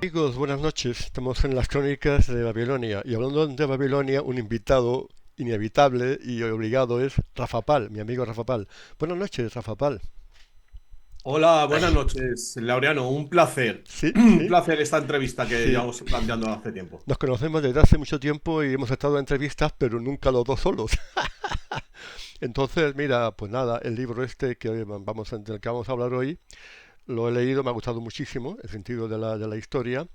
Amigos, buenas noches. Estamos en las crónicas de Babilonia y hablando de Babilonia, un invitado inevitable y obligado es Rafa Pal, mi amigo Rafa Pal. Buenas noches, Rafa Pal. Hola, buenas noches, Laureano. Un placer. Sí, Un sí, placer esta entrevista que sí. llevamos planteando hace tiempo. Nos conocemos desde hace mucho tiempo y hemos estado en entrevistas, pero nunca los dos solos. Entonces, mira, pues nada, el libro este del que vamos a hablar hoy lo he leído, me ha gustado muchísimo el sentido de la historia.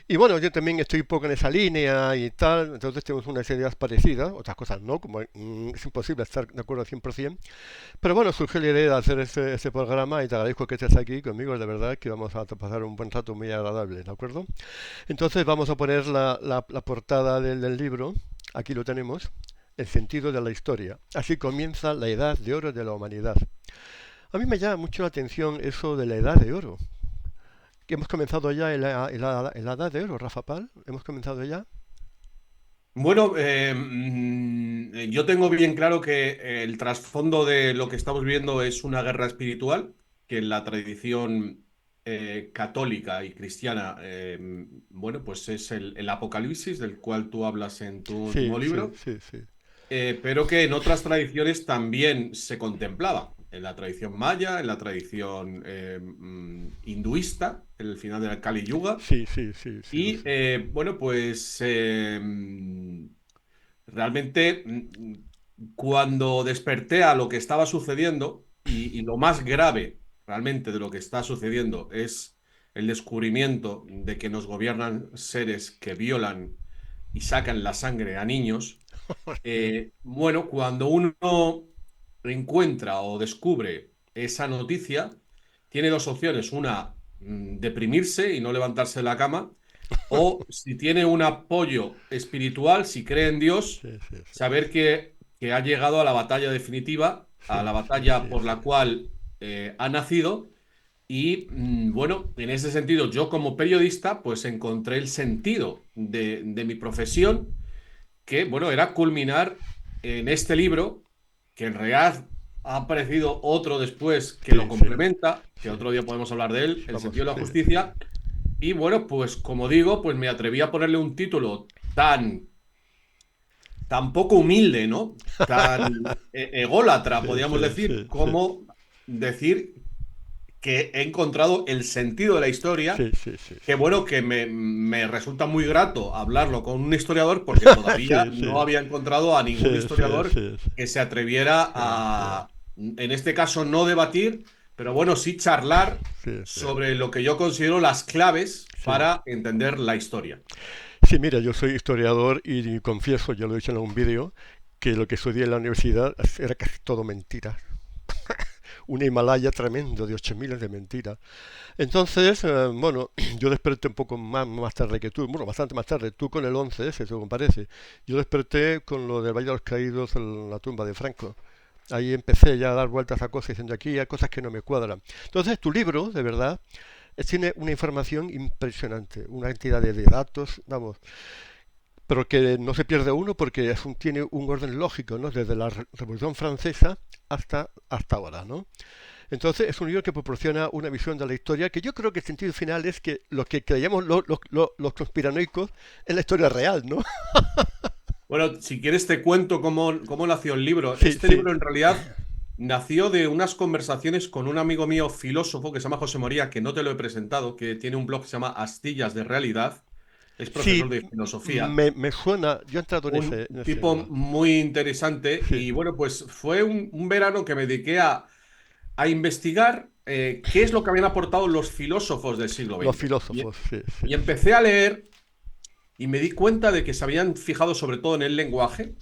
Y bueno, yo también estoy un poco en esa línea y tal, entonces tenemos unas ideas parecidas, otras cosas no, como es imposible estar de acuerdo al 100%. Pero bueno, surgió la idea de hacer ese programa y te agradezco que estés aquí conmigo, de verdad que vamos a pasar un buen rato muy agradable, ¿de acuerdo? Entonces vamos a poner la portada del libro, aquí lo tenemos, el sentido de la historia. Así comienza la edad de oro de la humanidad. A mí me llama mucho la atención eso de la edad de oro. Que hemos comenzado ya en la edad de oro, Rafa Pal. Hemos comenzado ya. Bueno, yo tengo bien claro que el trasfondo de lo que estamos viendo es una guerra espiritual, que en la tradición católica y cristiana, bueno, pues es el Apocalipsis, del cual tú hablas en tu Sí, último sí, libro. sí, sí. Pero que en otras tradiciones también se contemplaba. En la tradición maya, en la tradición hinduista, en el final del Kali Yuga. Sí, sí, sí, sí, lo Y sé. bueno, pues realmente cuando desperté a lo que estaba sucediendo, y lo más grave realmente de lo que está sucediendo es el descubrimiento de que nos gobiernan seres que violan y sacan la sangre a niños. Dios. Bueno, cuando uno encuentra o descubre esa noticia, tiene dos opciones. Una, deprimirse y no levantarse de la cama. O si tiene un apoyo espiritual, si cree en Dios, Sí, sí, sí, saber que ha llegado a la batalla definitiva, a sí, la sí, batalla sí, por sí. la cual ha nacido. Y bueno, en ese sentido, yo como periodista, pues encontré el sentido de mi profesión, que, bueno, era culminar en este libro, que en realidad ha aparecido otro después que lo Sí, sí, complementa, que sí. otro día podemos hablar de él, El Vamos, sentido de la sí, sí. justicia. Y bueno, pues como digo, pues me atreví a ponerle un título tan poco humilde, ¿no? Tan ególatra, Sí, podríamos sí, decir, sí, sí. como decir que he encontrado el sentido de la historia. Sí, sí, sí, Que sí. bueno, que me resulta muy grato hablarlo con un historiador, porque todavía Sí, no sí. había encontrado a ningún Sí, sí, historiador sí, que se atreviera sí, sí, a, en este caso, no debatir, pero bueno, sí charlar sí, sí, sobre lo que yo considero las claves sí. para entender la historia. Sí, mira, yo soy historiador y confieso, ya lo he dicho en un vídeo, que lo que estudié en la universidad era casi todo mentira. Un Himalaya tremendo de 8.000 de mentiras. Entonces, bueno, yo desperté un poco más tarde que tú, bueno, bastante más tarde, tú con el 11S, según parece. Yo desperté con lo del Valle de los Caídos en la tumba de Franco. Ahí empecé ya a dar vueltas a cosas diciendo aquí hay cosas que no me cuadran. Entonces, tu libro, de verdad, tiene una información impresionante, una cantidad de datos, vamos, pero que no se pierde uno porque tiene un orden lógico, ¿no? Desde la Revolución Francesa hasta ahora, ¿no? Entonces es un libro que proporciona una visión de la historia que yo creo que el sentido final es que lo que creíamos los conspiranoicos es la historia real, ¿no? Bueno, si quieres te cuento cómo nació el libro. Sí, Este sí, libro en realidad nació de unas conversaciones con un amigo mío filósofo que se llama José Moría, que no te lo he presentado, que tiene un blog que se llama Astillas de Realidad. Es profesor sí, de filosofía. me suena, yo he entrado en ese, Un en ese tipo blog. muy interesante. Sí, Y bueno, pues fue un verano que me dediqué a investigar qué es lo que habían aportado los filósofos del siglo los XX. filósofos, sí, sí, Y empecé a leer y me di cuenta de que se habían fijado sobre todo en el lenguaje.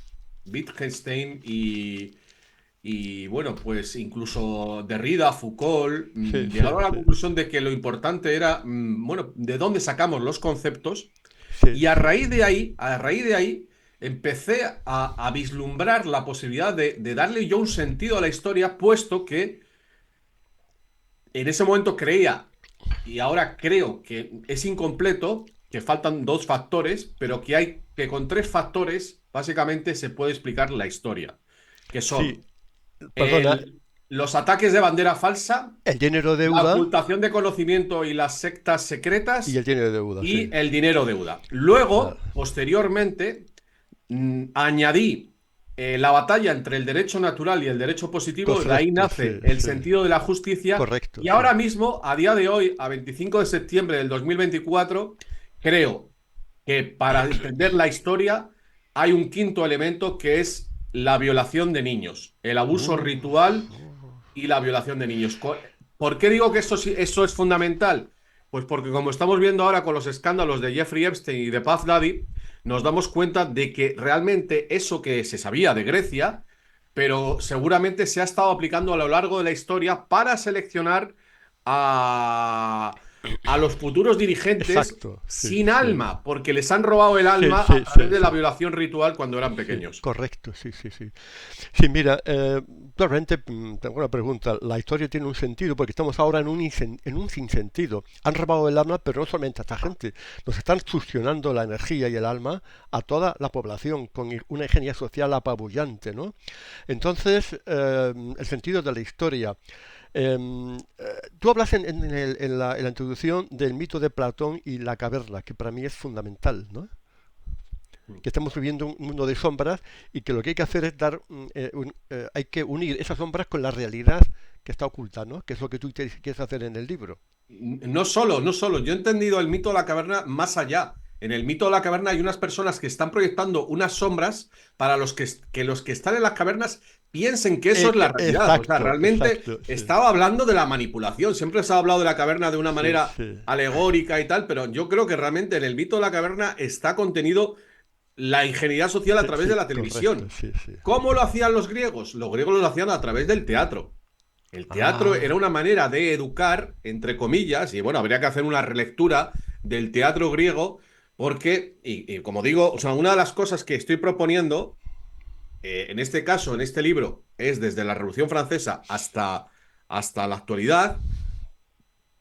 Wittgenstein y bueno, pues incluso Derrida, Foucault, sí, sí, llegaron a la sí, conclusión de que lo importante era, bueno, de dónde sacamos los conceptos. sí, Y a raíz de ahí, empecé a vislumbrar la posibilidad de darle yo un sentido a la historia, puesto que en ese momento creía, y ahora creo que es incompleto, que faltan dos factores, pero que con tres factores básicamente se puede explicar la historia, que sí. son Perdona, el... los ataques de bandera falsa, el dinero la deuda ocultación de conocimiento y las sectas y secretas el dinero deuda, sí. y el dinero deuda. Claro. Luego, posteriormente, añadí la batalla entre el derecho natural y el derecho positivo, de ahí Correcto, sí, nace el sí. sentido de la justicia, Correcto, y sí. ahora mismo, a día de hoy, a 25 de septiembre del 2024, creo que para entender la historia hay un quinto elemento que es la violación de niños, el abuso ritual y la violación de niños. ¿Por qué digo que eso es fundamental? Pues porque como estamos viendo ahora con los escándalos de Jeffrey Epstein y de Puff Daddy, nos damos cuenta de que realmente eso que se sabía de Grecia, pero seguramente se ha estado aplicando a lo largo de la historia para seleccionar a los futuros dirigentes Exacto, sí, sin sí. alma, porque les han robado el Sí, alma a sí, través sí, de sí. la violación ritual cuando eran Sí, pequeños. correcto, sí, sí, sí. Sí, mira, realmente tengo una pregunta. La historia tiene un sentido porque estamos ahora en un sinsentido. Han robado el alma, pero no solamente a esta gente. Nos están succionando la energía y el alma a toda la población con una ingeniería social apabullante, ¿no? Entonces, el sentido de la historia. Tú hablas en la introducción del mito de Platón y la caverna, que para mí es fundamental, ¿no? Que estamos viviendo un mundo de sombras y que lo que hay que hacer es hay que unir esas sombras con la realidad que está oculta, ¿no? Que es lo que tú quieres hacer en el libro. No solo, no solo. Yo he entendido el mito de la caverna más allá. En el mito de la caverna hay unas personas que están proyectando unas sombras para que los que están en las cavernas piensen que eso es la realidad. O sea, Exacto, realmente exacto, sí, estaba hablando de la manipulación. Siempre se ha hablado de la caverna de una sí, manera sí, alegórica y tal, pero yo creo que realmente en el mito de la caverna está contenido la ingeniería social a sí, través de sí, la correcto, televisión. sí, sí. ¿Cómo lo hacían los griegos? Los griegos lo hacían a través del teatro. El teatro era Ah, una manera de educar, entre comillas, y bueno, habría que hacer una relectura del teatro griego, porque, y como digo, o sea, una de las cosas que estoy proponiendo, en este caso, en este libro, es desde la Revolución Francesa hasta la actualidad,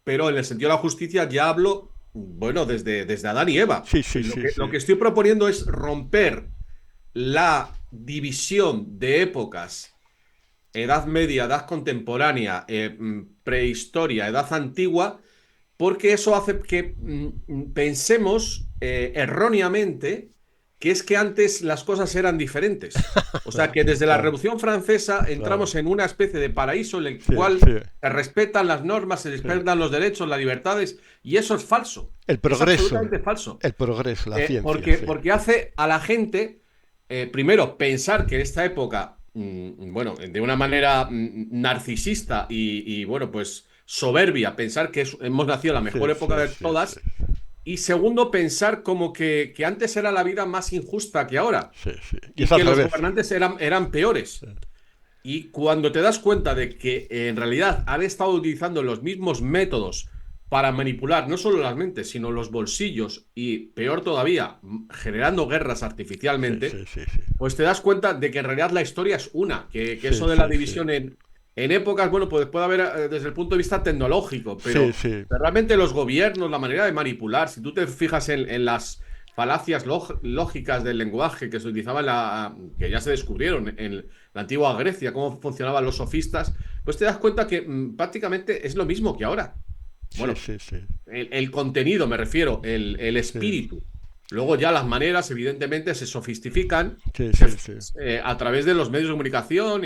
pero en el sentido de la justicia ya hablo, bueno, desde Adán y Eva. sí, sí, sí, Lo sí, que estoy proponiendo es romper la división de épocas, Edad Media, Edad Contemporánea, Prehistoria, Edad Antigua, porque eso hace que pensemos erróneamente que es que antes las cosas eran diferentes. O sea, que desde la claro, Revolución Francesa claro, entramos en una especie de paraíso en el sí, cual sí, se respetan las normas, se sí. respetan los derechos, las libertades, y eso es falso. Es absolutamente falso. El progreso, la ciencia, sí, Porque hace a la gente, primero, pensar que en esta época, bueno, de una manera narcisista y, bueno, pues soberbia, pensar que hemos nacido en la sí, mejor época sí, de sí, sí, todas. Y segundo, pensar como que antes era la vida más injusta que ahora sí, sí. Y y es al que los revés. gobernantes eran Sí, peores. Y cuando te das cuenta de que en realidad han estado utilizando los mismos métodos para manipular no solo las mentes, sino los bolsillos y, peor todavía, generando guerras sí, artificialmente, sí, sí, sí. pues te das cuenta de que en realidad la historia es una, que Sí, eso de la sí, sí. división en épocas, bueno, pues puede haber desde el punto de vista tecnológico, Sí, sí. pero realmente los gobiernos, la manera de manipular, si tú te fijas en las falacias lógicas del lenguaje que se utilizaban, que ya se descubrieron en la antigua Grecia, cómo funcionaban los sofistas, pues te das cuenta que prácticamente es lo mismo que ahora. Sí, Bueno, sí, sí. el contenido, me refiero, el Sí, espíritu. Luego ya las maneras, evidentemente, se sofistifican sí, sí, sí. a través de los medios de comunicación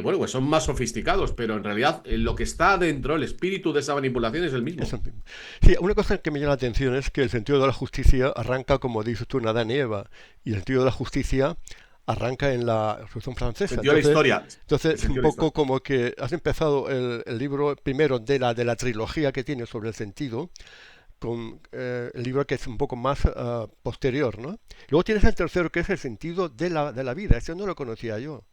bueno, pues son más sofisticados, pero en realidad lo que está dentro, el espíritu de esa manipulación es el mismo. Eso mismo. Sí, una cosa que me llama la atención es que el sentido de la justicia arranca, como dices tú, en Adán y Eva, y el sentido de la justicia arranca en la Revolución Francesa. Sentido de la historia. El Entonces es un sentido de la poco historia. como que has empezado el libro primero de la trilogía que tiene sobre el sentido, con el libro que es un poco más posterior, ¿no? Luego tienes el tercero que es el sentido de la vida. Ese no lo conocía yo.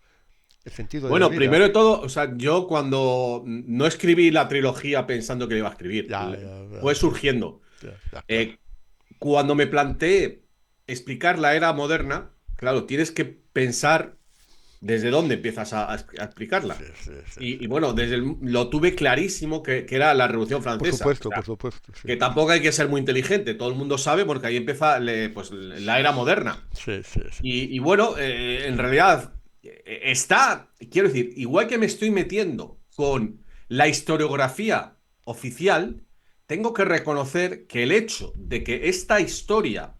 El sentido de la Bueno, vida. primero de todo, o sea, yo cuando no escribí la trilogía pensando que la iba a escribir, Ya, ya, fue ya, surgiendo. ya, ya, claro. Eh, Cuando me planteé explicar la era moderna, claro, tienes que pensar desde dónde empiezas a explicarla. Sí, sí, sí, Y, sí. bueno, lo tuve clarísimo que era la Revolución Francesa. O Por sea, supuesto, sí. que tampoco hay que ser muy inteligente, todo el mundo sabe porque ahí empieza pues, la era moderna. Sí, sí, sí. Bueno, en realidad quiero decir, igual que me estoy metiendo con la historiografía oficial, tengo que reconocer que el hecho de que esta historia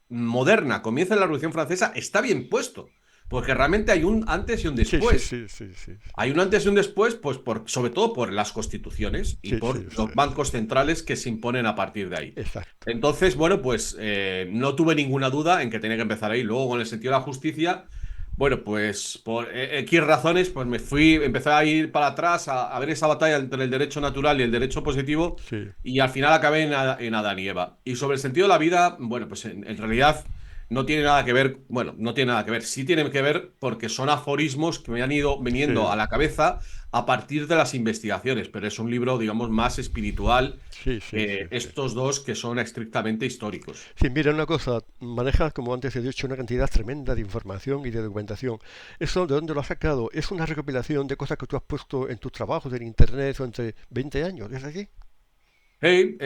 moderna comience en la Revolución Francesa está bien puesto, porque realmente hay un antes y un Sí, sí, después. sí, sí, sí, Hay un antes y un después, pues sobre todo por las constituciones y sí, sí, por sí, los bancos centrales que se imponen a partir de ahí. exacto. Entonces, bueno, pues no tuve ninguna duda en que tenía que empezar ahí. Luego, con el sentido de la justicia, bueno, pues por X razones, pues empecé a ir para atrás a ver esa batalla entre el derecho natural y el derecho positivo, Sí, y al final acabé en Adán y Eva. Y sobre el sentido de la vida, bueno, pues en realidad no tiene nada que ver, bueno, no tiene nada que ver, sí tiene que ver porque son aforismos que me han ido viniendo sí, a la cabeza a partir de las investigaciones, pero es un libro, digamos, más espiritual sí, sí, sí, que sí. estos dos que son estrictamente históricos. Sí, mira una cosa, manejas, como antes he dicho, una cantidad tremenda de información y de documentación. ¿Eso de dónde lo has sacado? ¿Es una recopilación de cosas que tú has puesto en tus trabajos en internet o entre 20 años? ¿Es así? Hey,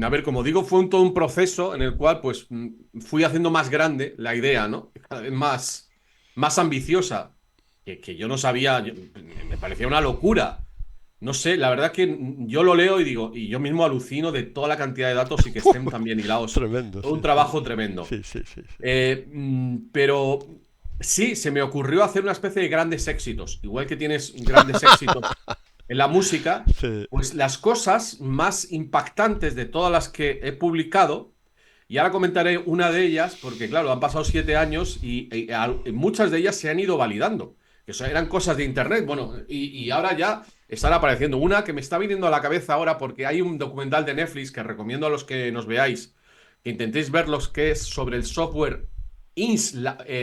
a ver, como digo, fue todo un proceso en el cual pues fui haciendo más grande la idea, ¿no? Cada vez más ambiciosa, que yo no sabía, me parecía una locura. No sé, la verdad que yo lo leo y digo, y yo mismo alucino de toda la cantidad de datos y que estén tan bien hilados. Tremendo, Todo un sí, sí. trabajo tremendo. Sí, sí, sí, sí. Pero sí, se me ocurrió hacer una especie de grandes éxitos. Igual que tienes grandes éxitos en la música, Sí, pues las cosas más impactantes de todas las que he publicado, y ahora comentaré una de ellas, porque claro, han pasado 7 años y muchas de ellas se han ido validando, que eran cosas de internet, bueno, y ahora ya están apareciendo. Una que me está viniendo a la cabeza ahora, porque hay un documental de Netflix que recomiendo a los que nos veáis, que intentéis ver los que es sobre el software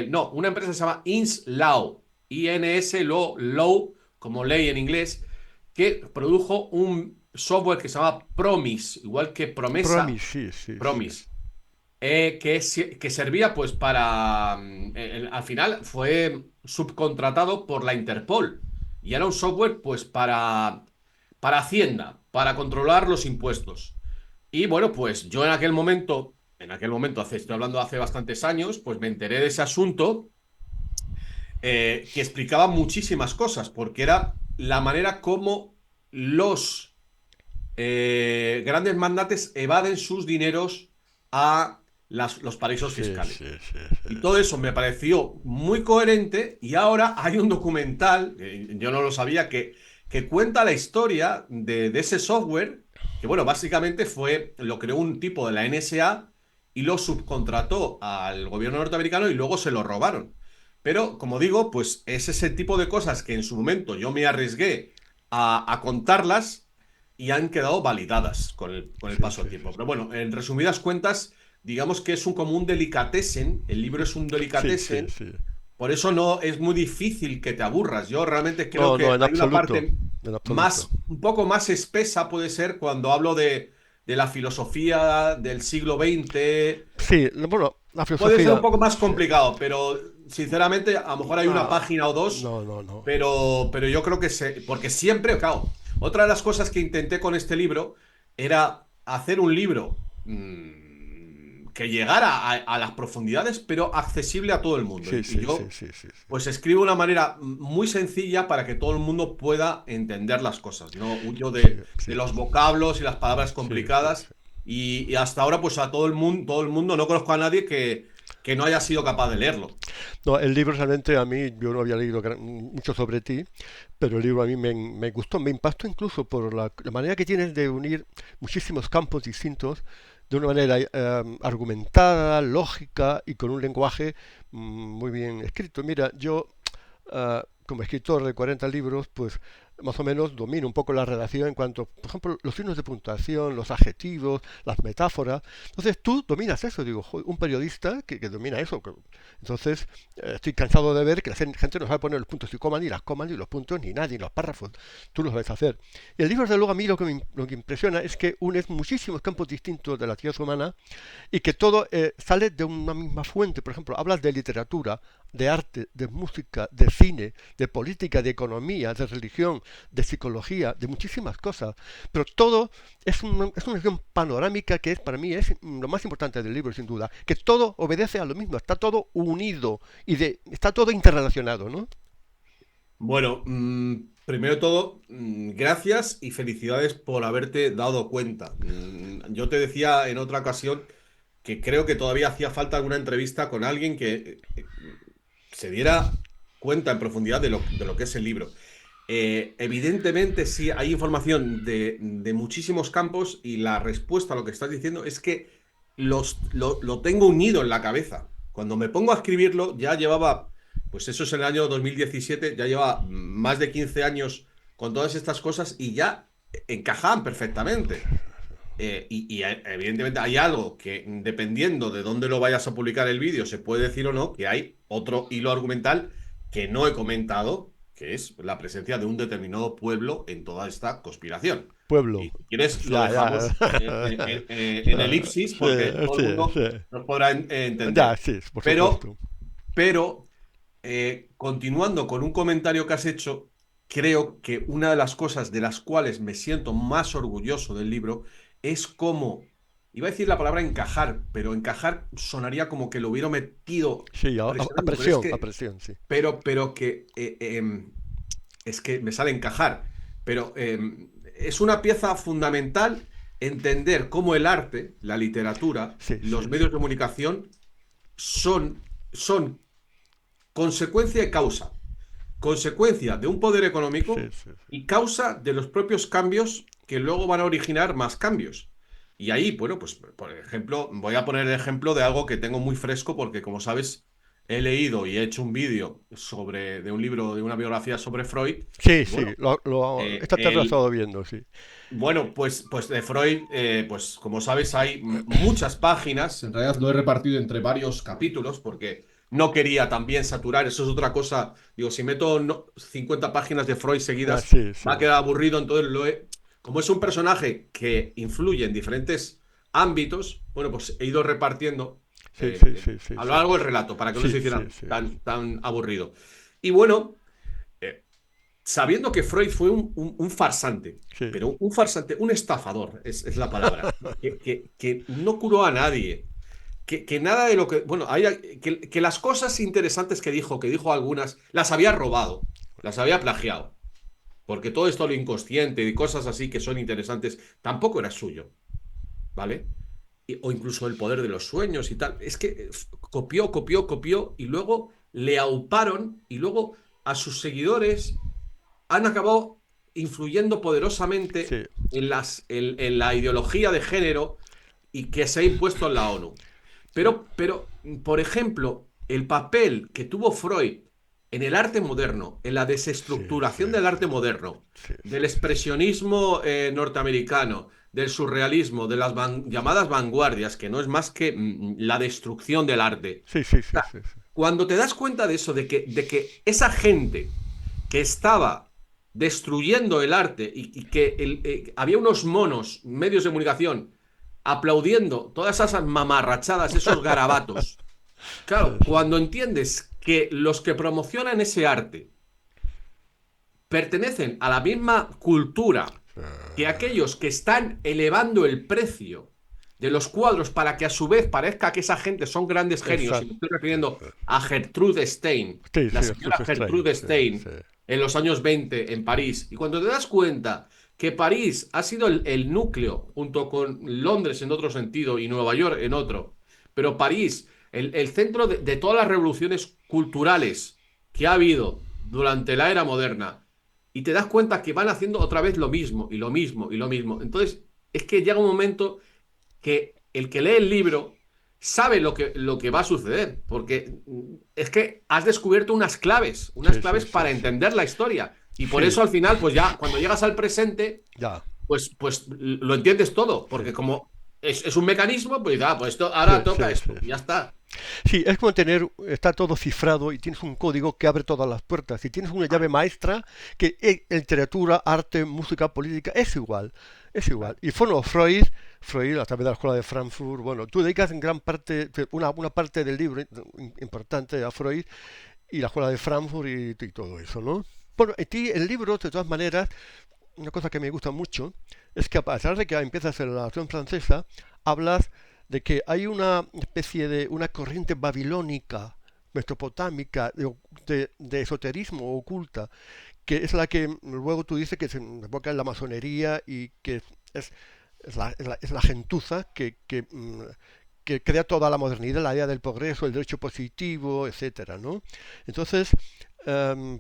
no, una empresa se llama InsLaw, INS Law, como ley en inglés, que produjo un software que se llama Promise, igual que promesa, Promis, sí, sí, sí. Promise, que servía pues para, al final fue subcontratado por la Interpol y era un software pues para Hacienda, para controlar los impuestos. Y bueno, pues yo en aquel momento, estoy hablando de hace bastantes años, pues me enteré de ese asunto, que explicaba muchísimas cosas, porque era la manera como los grandes magnates evaden sus dineros a los paraísos Sí, fiscales. sí, sí, Y todo eso me pareció muy coherente y ahora hay un documental, yo no lo sabía, que cuenta la historia de ese software, que bueno, básicamente lo creó un tipo de la NSA y lo subcontrató al gobierno norteamericano y luego se lo robaron. Pero, como digo, pues es ese tipo de cosas que en su momento yo me arriesgué a contarlas y han quedado validadas con el sí, paso del sí, sí, tiempo. Pero bueno, en resumidas cuentas, digamos que es como un delicatessen, el libro es un sí, sí, delicatessen, sí. por eso no es muy difícil que te aburras. Yo realmente creo No, no, que en hay una absoluto, parte en absoluto. un poco más espesa puede ser cuando hablo de la filosofía del siglo XX. Sí, bueno, la Puede ser un filosofía, poco más sí. complicado, pero sinceramente a lo mejor hay una Ah, página o dos, no, no, no. pero yo creo que porque siempre, claro, otra de las cosas que intenté con este libro era hacer un libro que llegara a las profundidades, pero accesible a todo el mundo. Sí, Y sí, sí, yo, sí, sí, sí. pues escribo de una manera muy sencilla para que todo el mundo pueda entender las cosas. No huyo Sí, de sí, los vocablos y las palabras sí, sí, complicadas. sí. Y hasta ahora, pues a todo el mundo, no conozco a nadie que no haya sido capaz de leerlo. No, el libro realmente a mí, yo no había leído mucho sobre ti, pero el libro a mí me gustó, me impactó incluso por la manera que tienes de unir muchísimos campos distintos de una manera argumentada, lógica y con un lenguaje muy bien escrito. Mira, yo como escritor de 40 libros, pues más o menos domino un poco la redacción en cuanto, por ejemplo, los signos de puntuación, los adjetivos, las metáforas. Entonces tú dominas eso, digo, un periodista que domina eso. Entonces estoy cansado de ver que la gente no sabe poner los puntos y comas, ni las comas, ni los puntos, ni nada, ni los párrafos. Tú lo sabes hacer. Y el libro, desde luego, a mí lo que impresiona es que unes muchísimos campos distintos de la actividad humana y que todo sale de una misma fuente. Por ejemplo, hablas de literatura, de arte, de música, de cine, de política, de economía, de religión, de psicología, de muchísimas cosas. Pero todo es una visión panorámica que es, para mí, es lo más importante del libro, sin duda. Que todo obedece a lo mismo, está todo unido y está todo interrelacionado, ¿no? Bueno, primero de todo, gracias y felicidades por haberte dado cuenta. Yo te decía en otra ocasión que creo que todavía hacía falta alguna entrevista con alguien que se diera cuenta en profundidad de lo que es el libro. Evidentemente, sí, hay información de muchísimos campos y la respuesta a lo que estás diciendo es que lo tengo unido en la cabeza. Cuando me pongo a escribirlo, ya llevaba, pues eso es en el año 2017, ya lleva más de 15 años con todas estas cosas y ya encajaban perfectamente. Evidentemente hay algo que, dependiendo de dónde lo vayas a publicar el vídeo, se puede decir o no, que hay otro hilo argumental que no he comentado, que es la presencia de un determinado pueblo en toda esta conspiración. Pueblo. Y si quieres, lo Ya, dejamos ya. en elipsis, Sí, porque todo sí, el mundo sí. nos podrá Ya, entender. sí, por Pero, supuesto. pero continuando con un comentario que has hecho, creo que una de las cosas de las cuales me siento más orgulloso del libro es cómo, iba a decir la palabra encajar, pero encajar sonaría como que lo hubiera metido Sí, presionando, pero es a que, presión, sí. pero que es que me sale encajar, pero es una pieza fundamental entender cómo el arte, la literatura, Sí, sí, los sí. medios de comunicación son consecuencia y causa. Consecuencia de un poder Sí, económico sí, sí. y causa de los propios cambios que luego van a originar más cambios. Y ahí, bueno, pues por ejemplo, voy a poner el ejemplo de algo que tengo muy fresco porque, como sabes, he leído y he hecho un vídeo de un libro, de una biografía sobre Freud. Sí, Y sí, bueno, esta tarde lo he él, estado viendo, sí. bueno, pues de Freud, pues como sabes, hay muchas páginas. En realidad lo he repartido entre varios capítulos porque no quería también saturar. Eso es otra cosa. Digo, si meto 50 páginas de Freud Ah, seguidas, sí, sí, va a quedar aburrido. Entonces como es un personaje que influye en diferentes ámbitos, bueno, pues he ido repartiendo sí, sí, sí, sí, a lo sí. largo del relato para que no se Sí, sí, hiciera sí, tan aburrido. Y bueno, eh, sabiendo que Freud fue un farsante, sí. pero un farsante, un estafador, es la palabra, que no curó a nadie, que nada de lo que, bueno, que las cosas interesantes que dijo algunas, las había robado, las había plagiado, porque todo esto lo inconsciente y cosas así que son interesantes, tampoco era suyo, ¿vale? O incluso el poder de los sueños y tal. Es que copió y luego le auparon y luego a sus seguidores han acabado influyendo poderosamente Sí, en la ideología de género y que se ha impuesto en la ONU. sí, Por ejemplo, el papel que tuvo Freud en el arte moderno, en la sí, sí, desestructuración del sí, arte moderno, sí, sí, del sí. expresionismo norteamericano, del surrealismo, de las llamadas vanguardias, que no es más que la destrucción del arte. Sí, sí, O sí, sea, sí, sí. cuando te das cuenta de eso, de que esa gente que estaba destruyendo el arte y que había unos monos, medios de comunicación, aplaudiendo todas esas mamarrachadas, esos garabatos. Sí, Claro, sí. cuando entiendes que los que promocionan ese arte pertenecen a la misma cultura que aquellos que están elevando el precio de los cuadros para que a su vez parezca que esa gente son grandes genios, y me estoy Exacto. refiriendo a Gertrude Stein, Sí, la sí, señora Arthur Strange, Gertrude sí, sí. Stein, en los años 20 en París, y cuando te das cuenta que París ha sido el núcleo, junto con Londres en otro sentido y Nueva York en otro, pero París, el centro de todas las revoluciones culturales que ha habido durante la era moderna, y te das cuenta que van haciendo otra vez lo mismo y lo mismo y lo mismo. Entonces, es que llega un momento que el que lee el libro sabe lo que va a suceder, porque es que has descubierto unas Sí, sí, claves sí, para sí. entender la historia. Y por Sí, eso al final, pues ya, cuando llegas al presente, ya. pues lo entiendes todo, Sí, porque como es un mecanismo, pues, pues esto, sí, ahora toca sí, sí, esto, y sí. ya está. Sí, es como tener, está todo cifrado y tienes un código que abre todas las puertas. Si tienes una llave Vale, maestra, que literatura, arte, música, política, es igual, es igual. vale. Y bueno, Freud, a través de la Escuela de Frankfurt, bueno, tú dedicas en gran parte, una parte del libro importante a Freud y la Escuela de Frankfurt y todo eso, ¿no? Bueno, a ti el libro, de todas maneras, una cosa que me gusta mucho es que a pesar de que empiezas en la Revolución Francesa, hablas de que hay una especie de una corriente babilónica, mesopotámica, de esoterismo oculta, que es la que luego tú dices que se enfoca en la masonería y que es, es la gentuza que crea toda la modernidad, la idea del progreso, el derecho positivo, etcétera, ¿no? Entonces,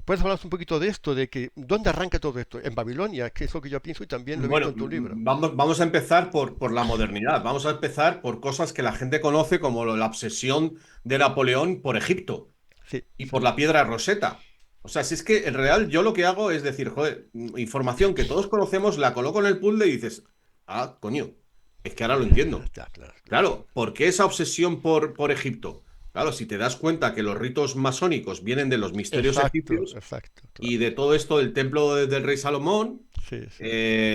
puedes hablar un poquito de esto, de que dónde arranca todo esto, en Babilonia, que es lo que yo pienso y también lo he visto Bueno, en tu libro. vamos a empezar por la modernidad. Vamos a empezar por cosas que la gente conoce como la obsesión de Napoleón por Egipto Sí, y sí, por la piedra Rosetta. O sea, si es que en real yo lo que hago es decir, joder, información que todos conocemos, la coloco en el puzzle y dices, ah, coño, es que ahora lo entiendo. ya, claro, claro. Claro, ¿por qué esa obsesión por Egipto? Claro, si te das cuenta que los ritos masónicos vienen de los misterios Exacto, egipcios exacto, y claro. de todo esto del templo del rey Salomón, Sí, sí,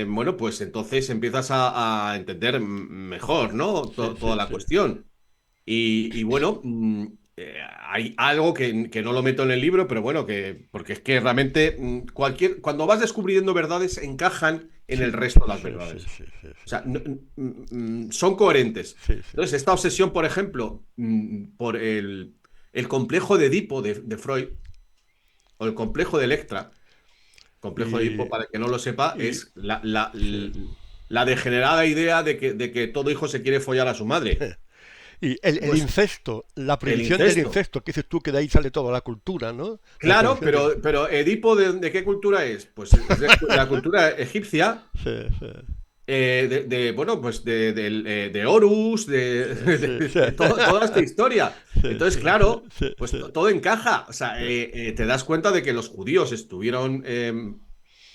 bueno, pues entonces empiezas a entender mejor, ¿no? sí, Toda sí, la sí. cuestión. Y bueno, hay algo que no lo meto en el libro, pero bueno, porque es que realmente cuando vas descubriendo verdades, encajan en el Sí, resto de las sí, sí, verdades. sí, sí, O sí, sea, son coherentes. sí, sí, Entonces, esta obsesión, por ejemplo, por el complejo de Edipo de Freud, o el complejo de Electra, complejo de Edipo, y, para el que no lo sepa, y es la, la- sí. la degenerada idea de que todo hijo se quiere follar a su madre. Y el Pues incesto, la el prohibición del incesto. incesto, que dices tú que de ahí sale toda la cultura, ¿no? La Claro, prohibición del... pero Edipo, ¿de qué cultura es? Pues es de la cultura egipcia, Sí, sí, bueno, pues de Horus, sí, sí, de toda esta historia. sí, Entonces, sí, sí, claro, sí, pues sí, todo encaja. O sea, sí. te das cuenta de que los judíos estuvieron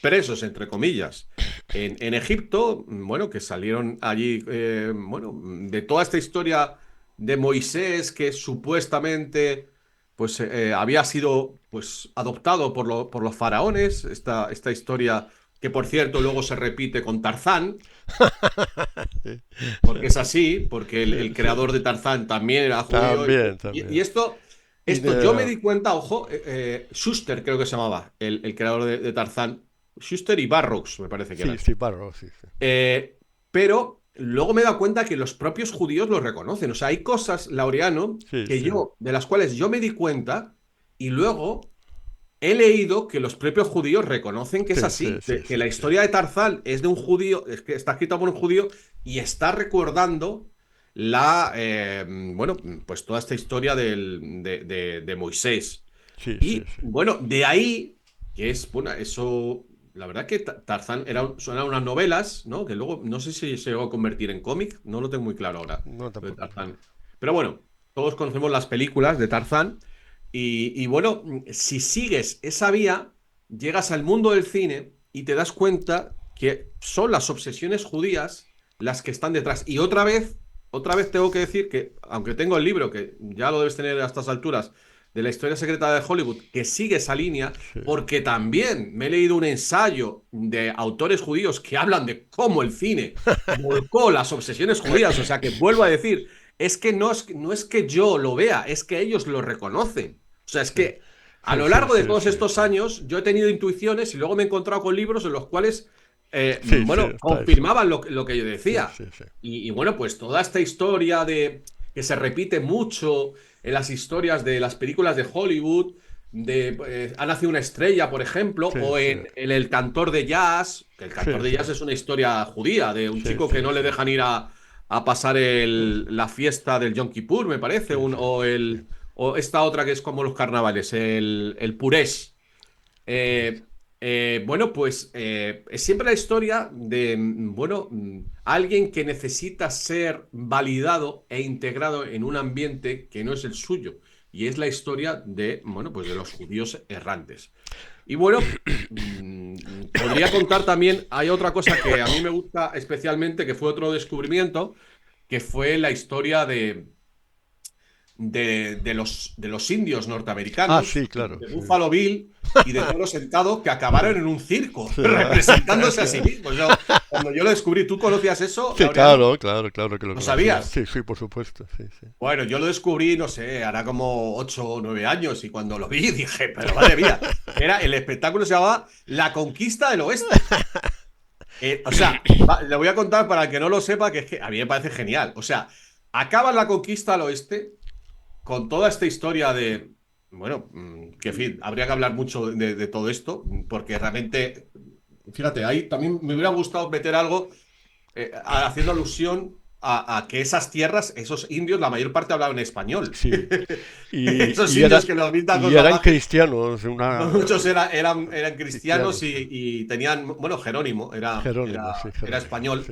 presos, entre comillas, en Egipto, bueno, que salieron allí, bueno, de toda esta historia de Moisés, que supuestamente, pues, había sido, pues, adoptado por los faraones, esta historia que, por cierto, luego se repite con Tarzán, Sí, sí, porque es así, porque el sí, sí. creador de Tarzán también era judío, También, y también. esto... Y Esto yo me de... di cuenta, ojo, Schuster creo que se llamaba, el creador de Tarzán. Schuster y Barrows, me parece que Sí, eran. sí, párrafo, sí, sí. Pero luego me he dado cuenta que los propios judíos lo reconocen. O sea, hay cosas, Laureano, Sí, que sí, yo, de las cuales yo me di cuenta y luego he leído que los propios judíos reconocen que es sí, sí, así, sí, que sí, la sí. historia de Tarzán es de un judío, es que está escrita por un judío y está recordando bueno, pues toda esta historia de Moisés. Sí, sí, Y sí. bueno, de ahí, que es, bueno, eso, la verdad que Tarzán son unas novelas, ¿no? Que luego no sé si se llegó a convertir en cómic, no lo tengo muy claro ahora, No, lo de tampoco. Tarzán. Pero bueno, todos conocemos las películas de Tarzán y bueno, si sigues esa vía, llegas al mundo del cine y te das cuenta que son las obsesiones judías las que están detrás. Y otra vez tengo que decir que, aunque tengo el libro, que ya lo debes tener a estas alturas, de la historia secreta de Hollywood, que sigue esa línea, Sí, porque también me he leído un ensayo de autores judíos que hablan de cómo el cine volcó las obsesiones judías. O sea que vuelvo a decir, es que no es que yo lo vea, es que ellos lo reconocen. O sea, es sí, que a sí, lo sí, largo de sí, todos sí, estos sí. años yo he tenido intuiciones y luego me he encontrado con libros en los cuales, Sí, sí, bueno, está eso. confirmaban lo que yo Sí, decía. sí, sí. Y bueno, pues toda esta historia de que se repite mucho en las historias de las películas de Hollywood, de Ha nacido una estrella, por ejemplo, Sí, o sí, en El cantor de jazz, que el sí, cantor de sí, jazz es una historia judía, de un sí, chico que sí, no le sí, dejan ir a pasar la fiesta del Yom Kippur, me parece, sí, sí, sí, o esta otra que es como los carnavales, el Puresh. Eh, bueno, pues es siempre la historia de, bueno, alguien que necesita ser validado e integrado en un ambiente que no es el suyo. Y es la historia de, bueno, pues de los judíos errantes. Y bueno, podría contar también, hay otra cosa que a mí me gusta especialmente, que fue otro descubrimiento, que fue la historia de los indios Ah, norteamericanos, sí, claro. de Sí, Buffalo Bill y de Toro Sentado, que acabaron en un circo, sí, representándose a sí mismos. Cuando yo lo descubrí, ¿tú conocías eso, sí, Laureano? claro, claro, claro que lo ¿Lo conocía. sabías? Sí, sí, por supuesto. Sí, sí. Bueno, yo lo descubrí, no sé, hará como 8 o 9 años y cuando lo vi dije, pero madre mía, el espectáculo se llamaba La Conquista del Oeste. O sea, le voy a contar para el que no lo sepa, que es que a mí me parece genial. O sea, acaba la conquista al oeste con toda esta historia de, bueno, que en fin, habría que hablar mucho de todo esto, porque realmente, fíjate, ahí también me hubiera gustado meter algo haciendo alusión a que esas tierras, esos indios, la mayor parte hablaban español. Sí. Y, Esos y, era, indios que los pintan con y eran salvajes, cristianos, muchos eran cristianos cristianos. y tenían, bueno, Jerónimo era, era, Jerónimo, sí, era Jerónimo. Sí. español.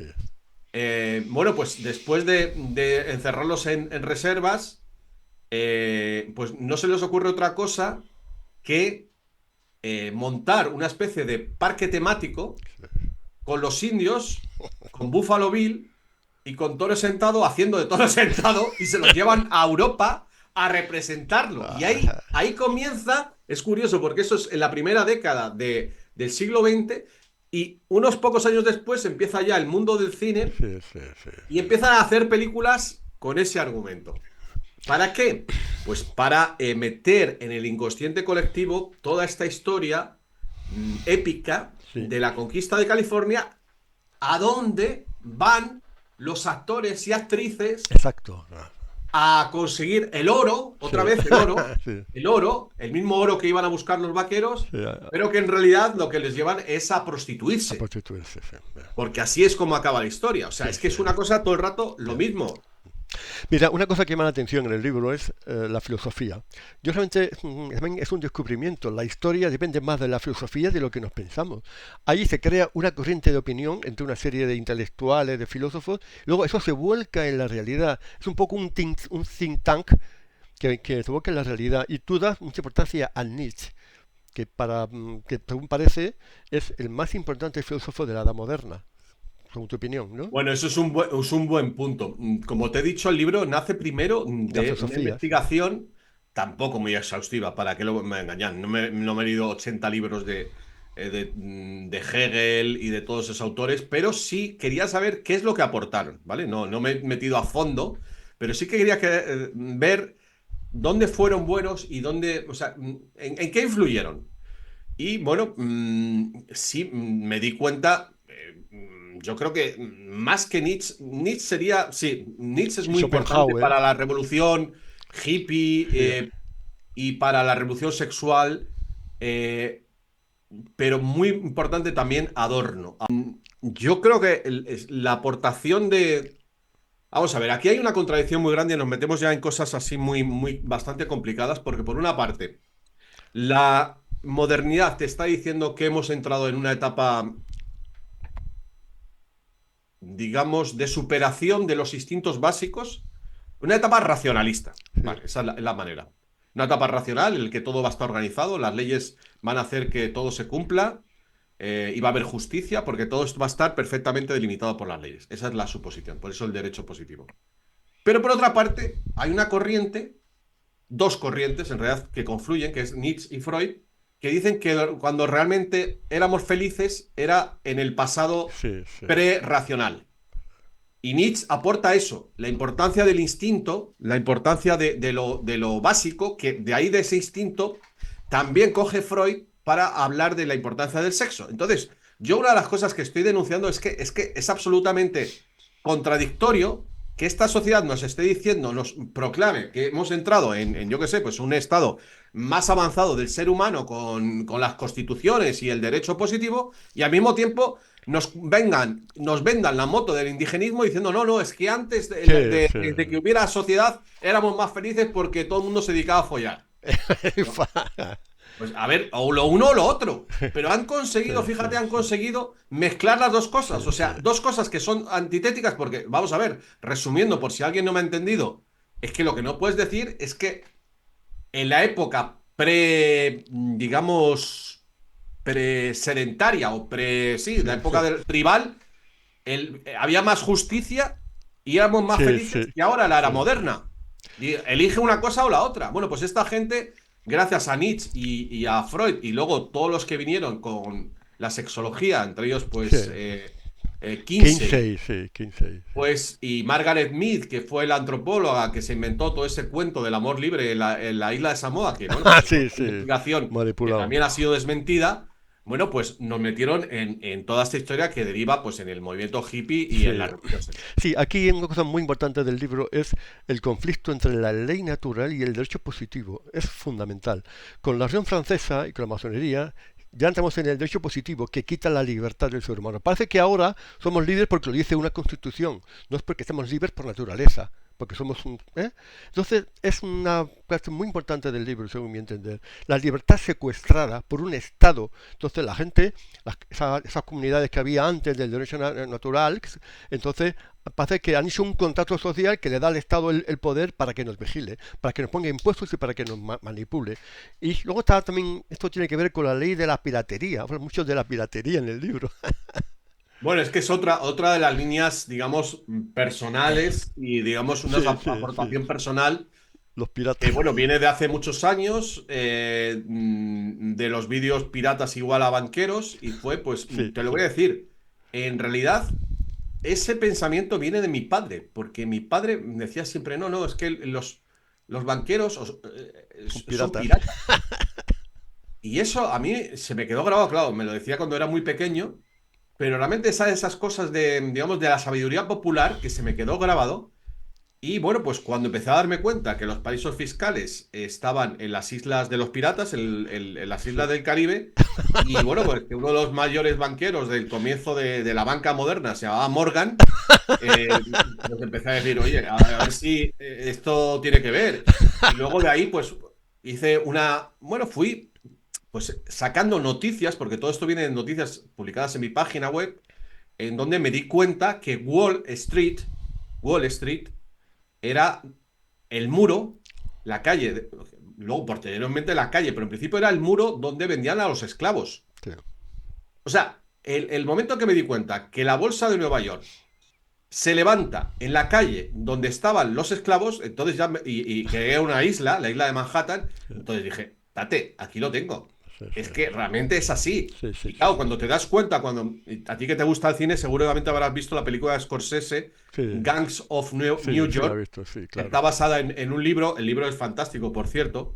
Bueno, pues después de encerrarlos en reservas, pues no se les ocurre otra cosa que montar una especie de parque temático con los indios, con Buffalo Bill y con Toro Sentado haciendo de Toro Sentado y se los llevan a Europa a representarlo. Y ahí, Ah, ahí comienza, es curioso porque eso es en la primera década del siglo XX y unos pocos años después empieza ya el mundo del cine sí, sí, sí. y empiezan a hacer películas con ese argumento. ¿Para qué? Pues para meter en el inconsciente colectivo toda esta historia épica Sí, de la conquista de California, a dónde van los actores y actrices exacto. a conseguir el oro, Sí, otra vez sí, el oro, el mismo oro que iban a buscar los vaqueros, sí, pero que en realidad lo que les llevan es a a prostituirse, prostituirse, sí. porque así es como acaba la historia. O sea, Sí, es que sí. es una cosa todo el rato lo mismo. Mira, una cosa que llama la atención en el libro es la filosofía. Yo realmente también es un descubrimiento. La historia depende más de la filosofía de lo que nos pensamos. Ahí se crea una corriente de opinión entre una serie de intelectuales, de filósofos. Luego eso se vuelca en la realidad. Es un poco un think tank que se vuelca en la realidad. Y tú das mucha importancia a Nietzsche, que según parece es el más importante filósofo de la edad moderna, según tu opinión, ¿no? Bueno, eso es un buen punto. Como te he dicho, el libro nace primero La de una filosofía, sí. investigación tampoco muy exhaustiva, para que me engañan. No me he leído 80 libros de Hegel y de todos esos autores, pero sí quería saber qué es lo que aportaron, ¿vale? No me he metido a fondo, pero sí que quería ver dónde fueron buenos y dónde, o sea, en qué influyeron. Y bueno, sí, me di cuenta, yo creo que más que Nietzsche, Nietzsche sería, sí, Nietzsche es Y muy importante Schopenhauer, para la revolución hippie sí, y para la revolución sexual, eh, pero muy importante también Adorno. Yo creo que la aportación de... Vamos a ver, aquí hay una contradicción muy grande y nos metemos ya en cosas así muy, muy, bastante complicadas, porque por una parte... La modernidad te está diciendo que hemos entrado en una etapa, digamos, de superación de los instintos básicos, una etapa racionalista. sí. Vale, esa es la manera. Una etapa racional en la que todo va a estar organizado, las leyes van a hacer que todo se cumpla y va a haber justicia porque todo esto va a estar perfectamente delimitado por las leyes. Esa es la suposición, por eso el derecho positivo. Pero por otra parte, hay una corriente, dos corrientes en realidad que confluyen, que es Nietzsche y Freud, que dicen que cuando realmente éramos felices era en el pasado Sí, sí. pre-racional. Y Nietzsche aporta eso, la importancia del instinto, la importancia de lo básico, que de ahí de ese instinto también coge Freud para hablar de la importancia del sexo. Entonces, yo una de las cosas que estoy denunciando es que es absolutamente contradictorio que esta sociedad nos esté diciendo, nos proclame que hemos entrado en yo qué sé, pues un estado más avanzado del ser humano con las constituciones y el derecho positivo, y al mismo tiempo nos vendan la moto del indigenismo diciendo, no, no, es que antes Sí, sí. de que hubiera sociedad éramos más felices porque todo el mundo se dedicaba a follar. ¿No? Pues a ver, o lo uno o lo otro. Pero han conseguido, Sí, sí, fíjate, han sí, conseguido mezclar las dos sí, cosas. O sí. sea, dos cosas que son antitéticas porque, vamos a ver, resumiendo por si alguien no me ha entendido, es que lo que no puedes decir es que en la época digamos, pre-sedentaria o sí, Sí, la sí. época del tribal, había más justicia y éramos más Sí, felices sí, que ahora la era sí, sí. moderna. Y elige una cosa o la otra. Bueno, pues esta gente, gracias a Nietzsche y a Freud, y luego todos los que vinieron con la sexología, entre ellos, Sí. pues, Kinsey, Kinsey, sí, Kinsey, sí. pues, y Margaret Mead, que fue la antropóloga que se inventó todo ese cuento del amor libre en la isla de Samoa, que, bueno, Ah, pues es sí, otra sí, investigación que manipulado. también ha sido desmentida. Bueno, pues nos metieron en toda esta historia que deriva pues en el movimiento hippie y en Sí. la religión sexual. Sí, aquí una cosa muy importante del libro es el conflicto entre la ley natural y el derecho positivo. Es fundamental. Con la Revolución Francesa y con la masonería ya entramos en el derecho positivo que quita la libertad del ser humano. Parece que ahora somos libres porque lo dice una constitución, no es porque estamos libres por naturaleza, porque somos un... ¿eh? Entonces es una parte muy importante del libro, según mi entender. La libertad secuestrada por un Estado. Entonces la gente, esas comunidades que había antes del derecho natural, entonces parece que han hecho un contrato social que le da al Estado el poder para que nos vigile, para que nos ponga impuestos y para que nos manipule. Y luego está también, esto tiene que ver con la ley de la piratería, habla mucho de la piratería en el libro. Bueno, es que es otra de las líneas, digamos, personales y, digamos, una Sí, sí, sí. aportación personal Los que, piratas. bueno, viene de hace muchos años, de los vídeos piratas igual a banqueros, y fue, pues, Sí, te lo sí. voy a decir, en realidad, ese pensamiento viene de mi padre, porque mi padre decía siempre, no, no, es que los banqueros Son son piratas. piratas. Y eso a mí se me quedó grabado, claro, me lo decía cuando era muy pequeño, pero realmente esas cosas de, digamos, de la sabiduría popular que se me quedó grabado. Y bueno, pues cuando empecé a darme cuenta que los paraísos fiscales estaban en las islas de los piratas, en las islas Sí. del Caribe, y bueno, pues que uno de los mayores banqueros del comienzo de la banca moderna se llamaba Morgan, pues empecé a decir, oye, a ver si esto tiene que ver. Y luego de ahí, pues hice bueno, fui pues sacando noticias, porque todo esto viene de noticias publicadas en mi página web, en donde me di cuenta que Wall Street era el muro, la calle, luego posteriormente la calle, pero en principio era el muro donde vendían a los esclavos. Sí. O sea, el momento que me di cuenta que la bolsa de Nueva York se levanta en la calle donde estaban los esclavos, entonces ya, y que era una isla, la isla de Manhattan, entonces dije, date, aquí lo tengo. Sí, sí, Es que realmente es así. sí, sí, Y sí, claro, cuando te das cuenta, cuando a ti que te gusta el cine, seguramente habrás visto la película de Scorsese, sí, Gangs of New sí, sí la he York, visto, sí, que claro. está basada en un libro, el libro es fantástico, por cierto,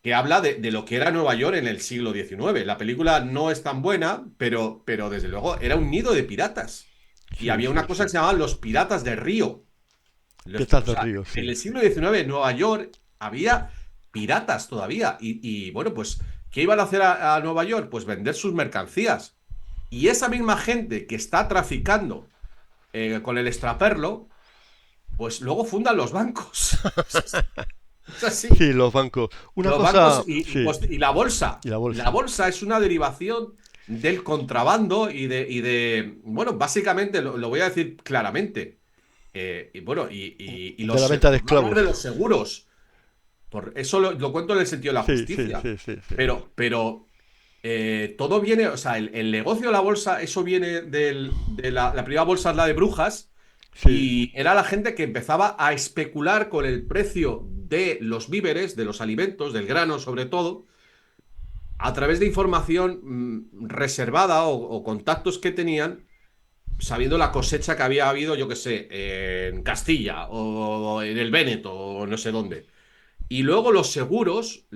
que habla de lo que era Nueva York en el siglo XIX. La película no es tan buena, pero desde luego era un nido de piratas. Y Sí, había sí, una cosa sí. que se llamaban los piratas de Río. Piratas O del sea, río, en sí. el siglo XIX en Nueva York había piratas todavía. Bueno, pues, ¿qué iban a hacer a Nueva York? Pues vender sus mercancías. Y esa misma gente que está traficando con el extraperlo, pues luego fundan los bancos. Es así. Sí, los bancos. Una Los bancos cosa, sí, y la bolsa. y la La bolsa. bolsa es una derivación del contrabando bueno, básicamente lo voy a decir claramente. Y bueno, De la venta de por no hablar esclavos. de los seguros, eso lo cuento en el sentido de la Sí, sí, justicia, sí, sí, sí. pero todo viene, o sea, el negocio de la bolsa, eso viene de la primera bolsa es la de Brujas, Sí, y era la gente que empezaba a especular con el precio de los víveres, de los alimentos, del grano sobre todo, a través de información reservada o contactos que tenían, sabiendo la cosecha que había habido, yo qué sé, en Castilla o en el Véneto o no sé dónde. Y luego los seguros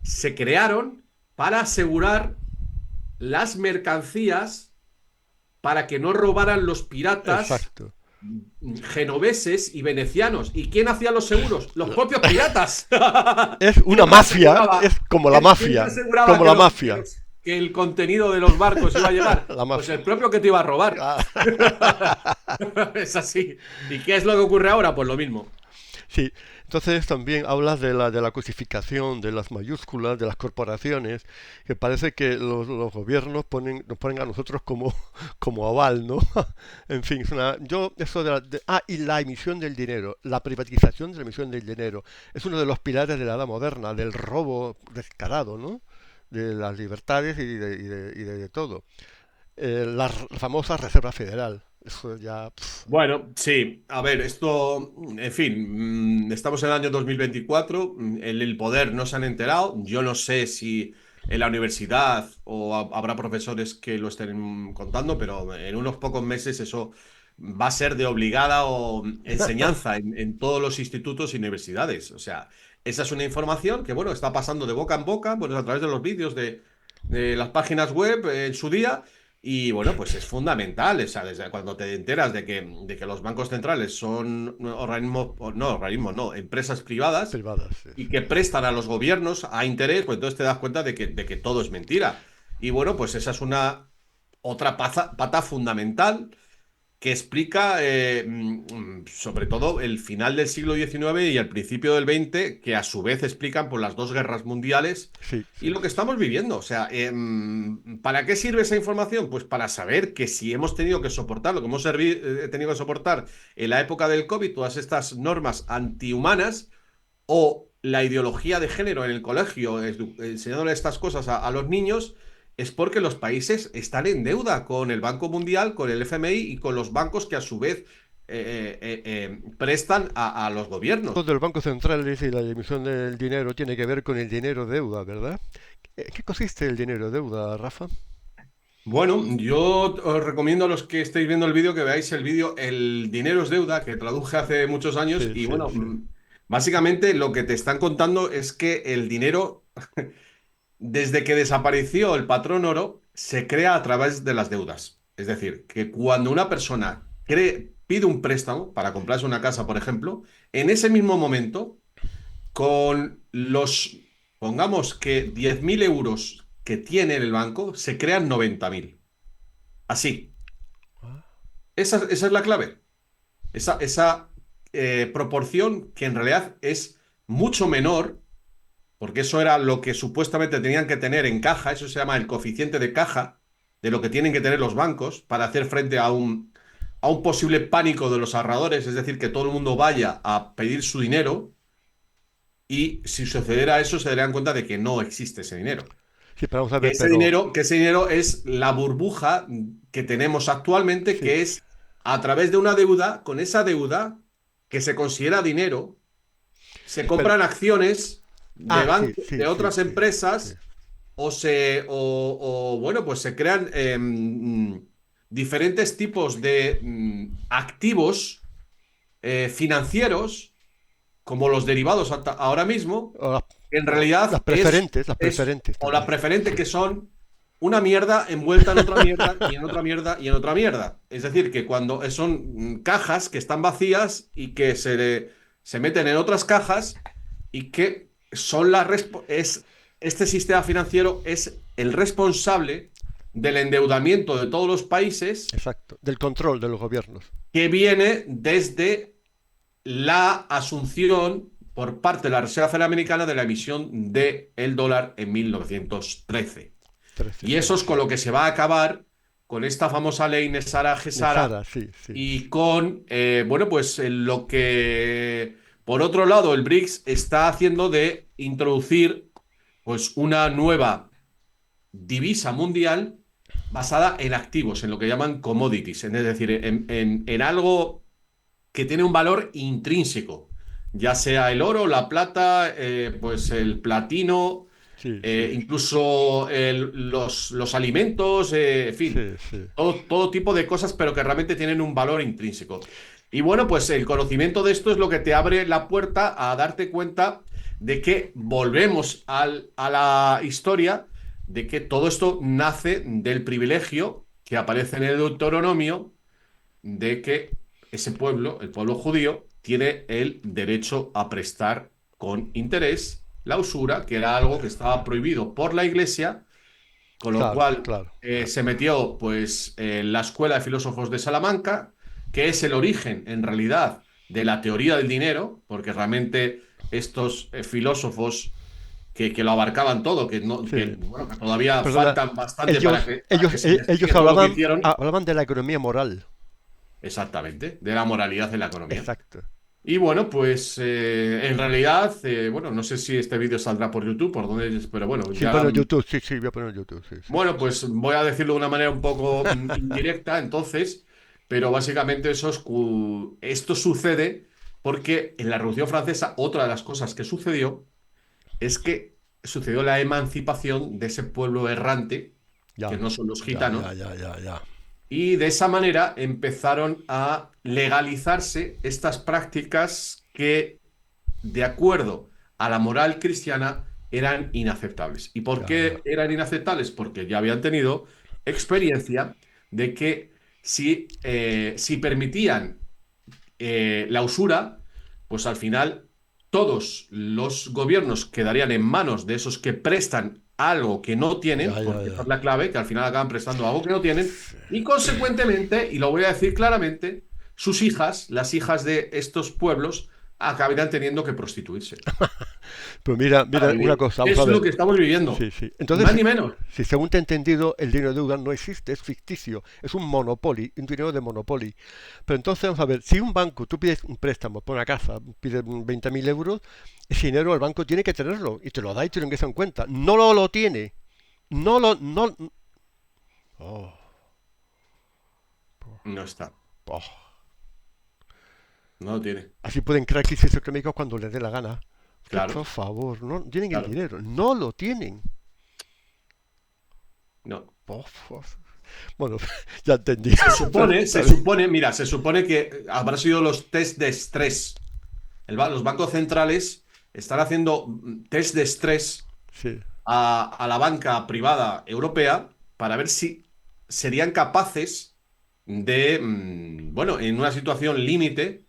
se crearon para asegurar las mercancías para que no robaran los piratas exacto. genoveses y venecianos. ¿Y quién hacía los seguros? Los propios piratas. Es una ¿Quién te mafia, aseguraba? es como la ¿Quién te mafia, aseguraba como la mafia. que el contenido de los barcos iba a llegar? La Pues el mafia. propio que te iba a robar. Ah, Es así. ¿Y qué es lo que ocurre ahora? Pues lo mismo. sí, entonces también hablas de la cosificación, de las mayúsculas, de las corporaciones, que parece que los gobiernos nos ponen a nosotros como, como aval, ¿no? En fin, yo eso y la emisión del dinero, la privatización de la emisión del dinero, es uno de los pilares de la edad moderna, del robo descarado, ¿no? De las libertades y de todo. La famosa Reserva Federal. Eso ya... Bueno, sí, a ver, esto, en fin, estamos en el año 2024, el poder no se han enterado, yo no sé si en la universidad o habrá profesores que lo estén contando, pero en unos pocos meses eso va a ser de obligada o enseñanza en todos los institutos y universidades. O sea, esa es una información que, bueno, está pasando de boca en boca, bueno, a través de los vídeos de las páginas web en su día. Y bueno, pues es fundamental, o sea, desde cuando te enteras de que los bancos centrales son organismos, no, organismos, no, empresas privadas privadas, sí, y sí. que prestan a los gobiernos a interés, pues entonces te das cuenta de que todo es mentira. Y bueno, pues esa es una otra pata fundamental que explica sobre todo el final del siglo XIX y el principio del XX, que a su vez explican por las dos guerras mundiales Sí, y sí, lo que sí. estamos viviendo. O sea, ¿para qué sirve esa información? Pues para saber que si hemos tenido que soportar lo que hemos tenido que soportar en la época del COVID, todas estas normas antihumanas o la ideología de género en el colegio, enseñándole estas cosas a los niños, es porque los países están en deuda con el Banco Mundial, con el FMI y con los bancos que a su vez prestan a los gobiernos. Todo el Banco Central dice la emisión del dinero tiene que ver con el dinero deuda, ¿verdad? ¿Qué consiste el dinero deuda, Rafa? Bueno, yo os recomiendo a los que estéis viendo el vídeo que veáis el vídeo El dinero es deuda, que traduje hace muchos años. Sí, Y sí, bueno, sí. básicamente lo que te están contando es que el dinero, desde que desapareció el patrón oro, se crea a través de las deudas. Es decir, que cuando una persona pide un préstamo para comprarse una casa, por ejemplo, en ese mismo momento, con los, pongamos que 10.000 euros que tiene el banco, se crean 90.000. Así. Ah, Esa es la clave. Esa proporción que en realidad es mucho menor, porque eso era lo que supuestamente tenían que tener en caja, eso se llama el coeficiente de caja, de lo que tienen que tener los bancos para hacer frente a un posible pánico de los ahorradores, es decir, que todo el mundo vaya a pedir su dinero y si sucediera eso se darían cuenta de que no existe ese dinero. sí, pero vamos a Que ver, ese pero... dinero, que ese dinero es la burbuja que tenemos actualmente, Sí, que es a través de una deuda, con esa deuda que se considera dinero, se pero... compran acciones de Ah, sí, bancos, sí, de sí, otras sí, sí. empresas, bueno, pues se crean diferentes tipos de activos financieros, como los derivados ahora mismo, O que en las realidad las es, preferentes o la también. preferente, que son una mierda envuelta en otra mierda y en otra mierda y en otra mierda. Es decir, que cuando son cajas que están vacías y que se meten en otras cajas y que son este sistema financiero es el responsable del endeudamiento de todos los países Exacto, del control de los gobiernos. que viene desde la asunción por parte de la Reserva Federal Americana de la emisión del dólar en 1913. 13, Y sí, eso es sí. con lo que se va a acabar con esta famosa ley Nesara-Gesara Nesara, sí, sí, y sí. con, bueno, pues lo que, por otro lado, el BRICS está haciendo de introducir pues una nueva divisa mundial basada en activos, en lo que llaman commodities, es decir, en algo que tiene un valor intrínseco, ya sea el oro, la plata, pues el platino, Sí, sí, incluso los alimentos, en fin, sí, sí. todo tipo de cosas, pero que realmente tienen un valor intrínseco. Y bueno, pues el conocimiento de esto es lo que te abre la puerta a darte cuenta de que volvemos a la historia, de que todo esto nace del privilegio que aparece en el Deuteronomio de que ese pueblo, el pueblo judío, tiene el derecho a prestar con interés la usura, que era algo que estaba prohibido por la Iglesia, con lo Claro, cual claro, claro. se metió pues en la Escuela de Filósofos de Salamanca, que es el origen en realidad de la teoría del dinero, porque realmente estos filósofos que lo abarcaban todo, que, no, Sí. bueno, que todavía Perdona, faltan bastante para que se ellos investigue todo lo que hablaban, hicieron. hablaban de la economía moral. Exactamente, de la moralidad de la economía. Exacto. Y bueno, pues en realidad, bueno, no sé si este vídeo saldrá por YouTube, por dónde, pero bueno, Sí, ya, bueno, YouTube, sí, sí, voy a poner YouTube, sí, sí. bueno, pues voy a decirlo de una manera un poco indirecta, entonces, pero básicamente esto sucede porque en la Revolución Francesa otra de las cosas que sucedió es que sucedió la emancipación de ese pueblo errante, que Ya, no son los ya, ya, gitanos, ya, ya, ya. y de esa manera empezaron a legalizarse estas prácticas que, de acuerdo a la moral cristiana, eran inaceptables. ¿Y por Ya, ya. qué eran inaceptables? Porque ya habían tenido experiencia de que si permitían la usura, pues al final todos los gobiernos quedarían en manos de esos que prestan algo que no tienen, Ya, ya, porque esa es ya. la clave, que al final acaban prestando algo que no tienen, Sí. y consecuentemente, y lo voy a decir claramente, sus hijas, las hijas de estos pueblos, acabarán teniendo que prostituirse Pero mira, para mira una vivir. cosa, vamos a Es lo ver. que estamos viviendo, Sí, sí. ni Entonces, más ni menos. si según te he entendido, el dinero de deuda no existe, es ficticio, es un monopoly, un dinero de monopoly. Pero entonces, vamos a ver, si un banco, tú pides un préstamo por una casa, pides 20.000 euros, ese dinero el banco tiene que tenerlo y te lo da y te lo ingresa en cuenta. No lo tiene. No lo. No, oh, No está, oh. no lo tiene. Así pueden crear crisis económicas cuando les dé la gana. Que Claro, por favor, no tienen el claro, dinero, no lo tienen. no. Por favor. Bueno, ya entendí. Mira, se supone que habrán sido los test de estrés. Los bancos centrales están haciendo test de estrés Sí, a la banca privada europea para ver si serían capaces de, bueno, en una situación límite,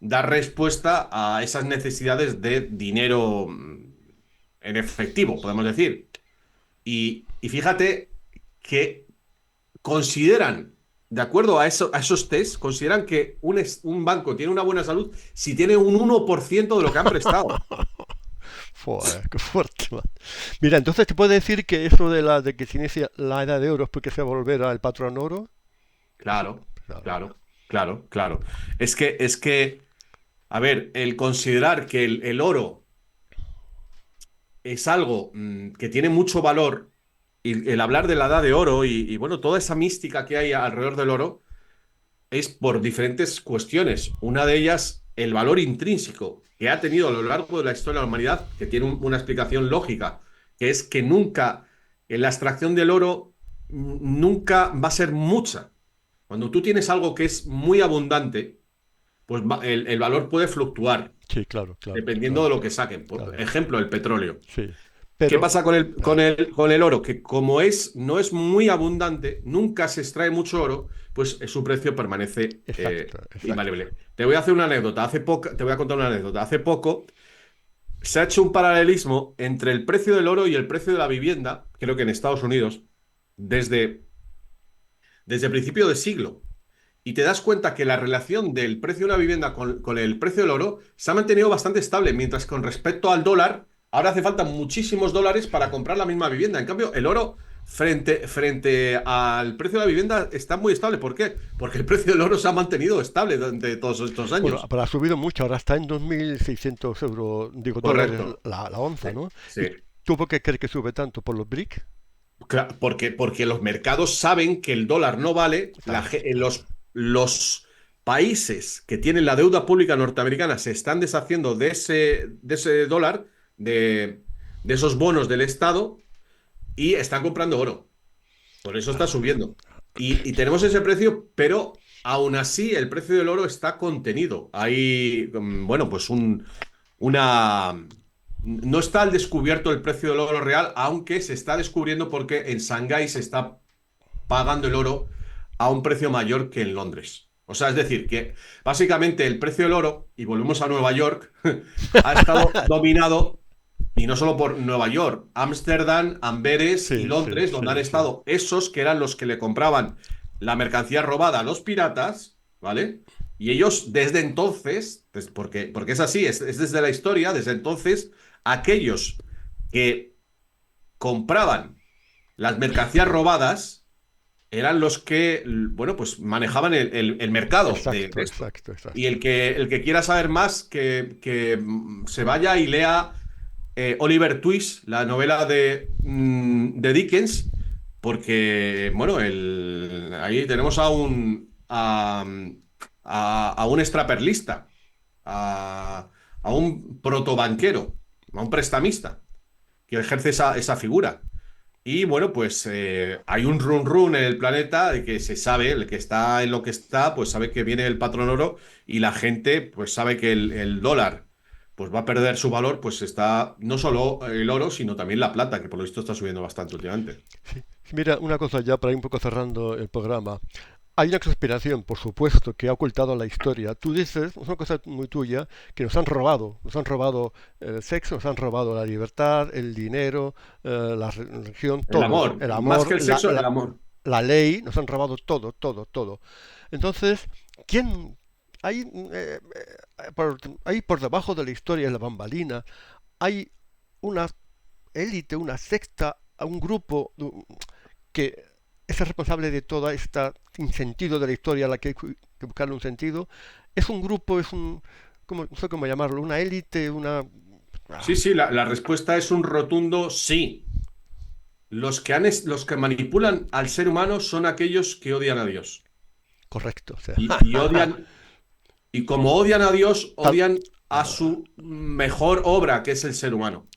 dar respuesta a esas necesidades de dinero en efectivo, podemos decir. Y fíjate que consideran, de acuerdo a esos test, consideran que un banco tiene una buena salud si tiene un 1% de lo que han prestado. joder, qué fuerte, man. Mira, entonces te puedo decir que eso de que se inicia la edad de oro es porque se va a volver al patrón oro. Eso, Claro, claro, claro, claro, claro. Es que, a ver, el considerar que el oro es algo que tiene mucho valor, y el hablar de la edad de oro bueno, toda esa mística que hay alrededor del oro, es por diferentes cuestiones. Una de ellas, el valor intrínseco que ha tenido a lo largo de la historia de la humanidad, que tiene una explicación lógica, que es que nunca, en la extracción del oro, nunca va a ser mucha. Cuando tú tienes algo que es muy abundante, pues el valor puede fluctuar sí, claro, claro, dependiendo de claro, lo que saquen. Por claro, ejemplo, el petróleo. sí. ¿Qué Pero, pasa con el, con ya, el, con el oro? Que como no es muy abundante, nunca se extrae mucho oro, pues su precio permanece exacto, exacto. invariable. Te voy a hacer una anécdota. Te voy a contar una anécdota. Hace poco se ha hecho un paralelismo entre el precio del oro y el precio de la vivienda, creo que en Estados Unidos, desde, desde principio de siglo. Y te das cuenta que la relación del precio de una vivienda con el precio del oro se ha mantenido bastante estable, mientras con respecto al dólar, ahora hace falta muchísimos dólares para comprar la misma vivienda. En cambio, el oro frente al precio de la vivienda está muy estable. ¿Por qué? Porque el precio del oro se ha mantenido estable durante todos estos Bueno, años. pero ha subido mucho, ahora está en 2.600 euros, digo, dólares Correcto. la onza, Sí, ¿no? ¿Y sí. tú por qué crees que sube tanto? ¿Por los BRIC? Porque los mercados saben que el dólar no vale, Claro, claro. los países que tienen la deuda pública norteamericana se están deshaciendo de ese dólar, de esos bonos del Estado, y están comprando oro. Por eso está subiendo. Y tenemos ese precio, pero aún así el precio del oro está contenido. Hay, bueno, pues una... No está al descubierto el precio del oro real, aunque se está descubriendo porque en Shanghái se está pagando el oro a un precio mayor que en Londres. O sea, es decir, que básicamente el precio del oro, y volvemos a Nueva York, ha estado dominado, y no solo por Nueva York, Ámsterdam, Amberes y Sí, sí, Londres, donde han sí, sí. estado esos que eran los que le compraban la mercancía robada a los piratas, ¿vale? Y ellos desde entonces, porque es así, es desde la historia, desde entonces, aquellos que compraban las mercancías robadas eran los que, bueno, pues manejaban el mercado Exacto, de esto. exacto, Y exacto. el que quiera saber más, que se vaya y lea Oliver Twist, la novela de Dickens, porque, bueno, ahí tenemos a a, a un extraperlista, a, a un protobanquero, a un prestamista que ejerce esa figura. Y bueno, pues hay un run run en el planeta de que se sabe, el que está en lo que está, pues sabe que viene el patrón oro y la gente pues sabe que el dólar pues va a perder su valor, pues está no solo el oro, sino también la plata, que por lo visto está subiendo bastante últimamente. Sí. Mira, una cosa ya para ir un poco cerrando el programa. Hay una conspiración, por supuesto, que ha ocultado la historia. Tú dices, es una cosa muy tuya, que nos han robado el sexo, nos han robado la libertad, el dinero, la religión, El todo, ¿no? amor, El más que amor, el sexo, el amor. la ley, nos han robado todo, todo, todo. Entonces, ¿quién hay, hay por debajo de la historia, en la bambalina, hay una élite, una secta, un grupo que es el responsable de toda esta sentido de la historia a la que hay que buscarle un sentido? Es un grupo, es un, no sé cómo llamarlo, una élite, una... Sí, Ah, sí, la respuesta es un rotundo sí. Los que manipulan al ser humano son aquellos que odian a Dios. correcto, o sea, Y odian, y como odian a Dios, tal- odian a su mejor obra, que es el ser humano.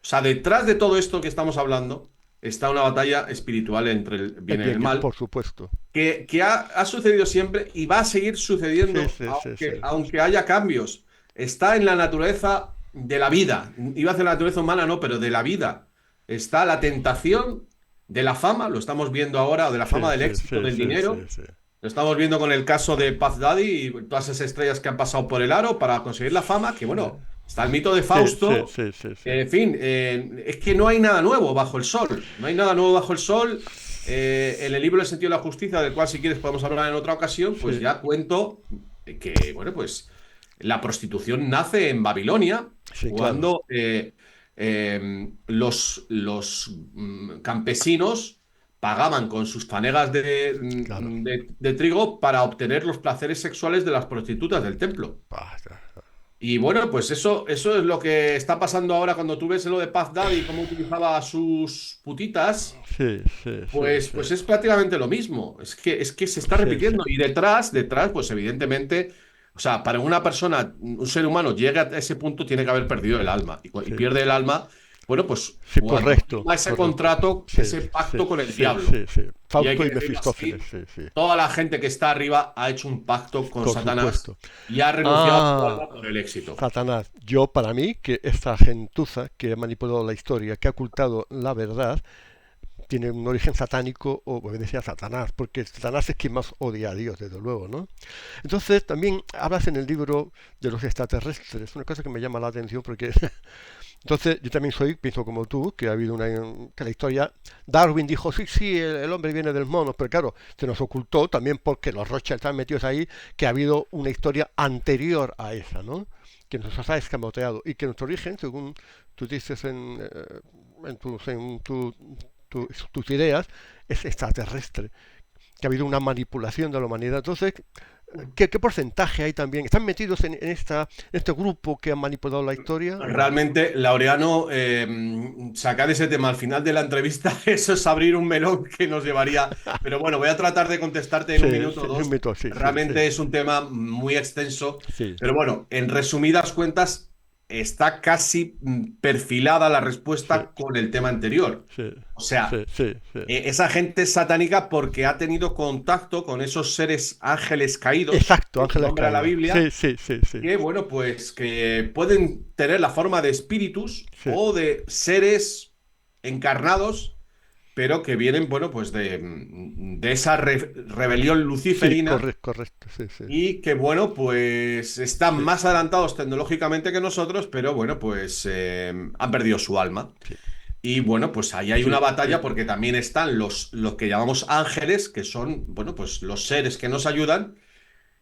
O sea, detrás de todo esto que estamos hablando está una batalla espiritual entre el el bien y bien, el mal, por supuesto. que ha sucedido siempre y va a seguir Sí, sucediendo sí, sí, sí. aunque haya cambios. Está en la naturaleza de la vida. Iba a decir la naturaleza humana, no, pero de la vida. Está la tentación de la fama, lo estamos viendo ahora, o de la Sí, fama, del sí, éxito, sí, del sí, sí, dinero. sí. Lo estamos viendo con el caso de Puff Daddy y todas esas estrellas que han pasado por el aro para conseguir la fama, que bueno, está el mito de Sí, sí, Fausto. sí, sí, sí. En fin, es que no hay nada nuevo bajo el sol. No hay nada nuevo bajo el sol. En el libro El sentido de la justicia, del cual si quieres podemos hablar en otra ocasión, pues Sí, ya cuento que, bueno, pues la prostitución nace en Babilonia sí, claro, cuando los campesinos pagaban con sus fanegas claro. de trigo para obtener los placeres sexuales de las prostitutas del templo. Ah, Y bueno, pues eso es lo que está pasando ahora cuando tú ves lo de Puff Daddy y cómo utilizaba a sus putitas, sí, sí, sí, sí, pues es prácticamente lo mismo. Es que se está sí, sí. repitiendo. Y detrás, pues evidentemente, o sea, para una persona, un ser humano, llega a ese punto, tiene que haber perdido el alma. Y Sí. pierde el alma, bueno, pues Sí, cuando correcto, firma ese correcto. contrato, Sí, ese sí, pacto con el sí, diablo. sí, sí. Y hay Fausto que y decirlo Mefistófeles, así, sí, sí, toda la gente que está arriba ha hecho un pacto con por Satanás supuesto. y ha renunciado a su Ah, alma por el éxito. Satanás. Yo, para mí, que esta gentuza que ha manipulado la historia, que ha ocultado la verdad, tiene un origen satánico o obedece a Satanás, porque Satanás es quien más odia a Dios, desde luego, ¿no? Entonces, también hablas en el libro de los extraterrestres, una cosa que me llama la atención porque entonces yo también pienso como tú, que ha habido una, que la historia, Darwin dijo, sí, sí, el hombre viene del mono, pero claro, se nos ocultó también porque los Rothschild están metidos ahí, que ha habido una historia anterior a esa, ¿no? Que nos ha escamoteado y que nuestro origen, según tú dices en tus ideas, es extraterrestre, que ha habido una manipulación de la humanidad. Entonces, ¿qué porcentaje hay también? ¿Están metidos en este grupo que ha manipulado la historia? ¿O? Realmente, Laureano, sacar ese tema al final de la entrevista, eso es abrir un melón que nos llevaría. Pero bueno, voy a tratar de contestarte en un Sí, minuto o sí, es un dos. mito, sí, sí, sí, Realmente es un tema muy extenso. sí, Pero bueno, en resumidas cuentas, está casi perfilada la sí, respuesta con el tema anterior. sí, O sea, sí, sí, sí. esa gente es satánica porque ha tenido contacto con esos seres ángeles caídos, Exacto, que ángeles nombra la caídos. Biblia Sí, sí, sí, sí, que, bueno, pues que pueden tener la forma de espíritus sí, o de seres encarnados, pero que vienen, bueno, pues de esa rebelión sí, luciferina correcto, sí, sí, y que, bueno, pues están sí, más adelantados tecnológicamente que nosotros, pero, bueno, pues han perdido su alma. sí, Y bueno, pues ahí hay una sí, batalla sí, porque también están los que llamamos ángeles, que son, bueno, pues los seres que nos ayudan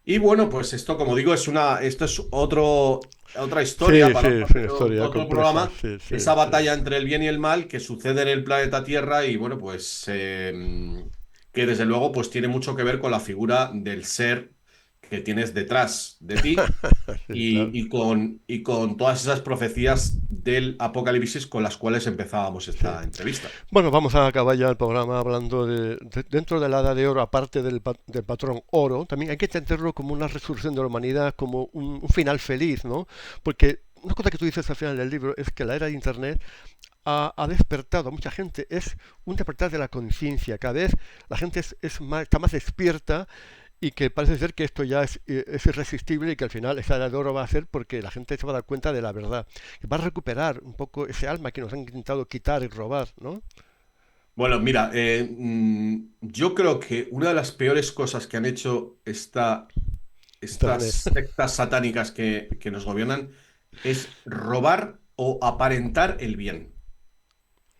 y bueno, pues esto, como digo, esto es otra historia sí, sí, para es una historia otro compleja, programa. sí, sí, Esa sí, batalla entre el bien y el mal que sucede en el planeta Tierra y bueno, pues que desde luego pues tiene mucho que ver con la figura del ser que tienes detrás de ti sí, claro, y con todas esas profecías del apocalipsis con las cuales empezábamos Sí. esta entrevista. Bueno, vamos a acabar ya el programa hablando dentro de la edad de oro, aparte del patrón oro, también hay que entenderlo como una resurrección de la humanidad, como un final feliz, ¿no? Porque una cosa que tú dices al final del libro es que la era de Internet ha despertado a mucha gente, es un despertar de la conciencia, cada vez la gente está más despierta y que parece ser que esto ya es irresistible y que al final esa edad de oro va a ser porque la gente se va a dar cuenta de la verdad, que va a recuperar un poco ese alma que nos han intentado quitar y robar, ¿no? Bueno, mira, yo creo que una de las peores cosas que han hecho estas Internet. sectas satánicas que nos gobiernan es robar o aparentar el bien.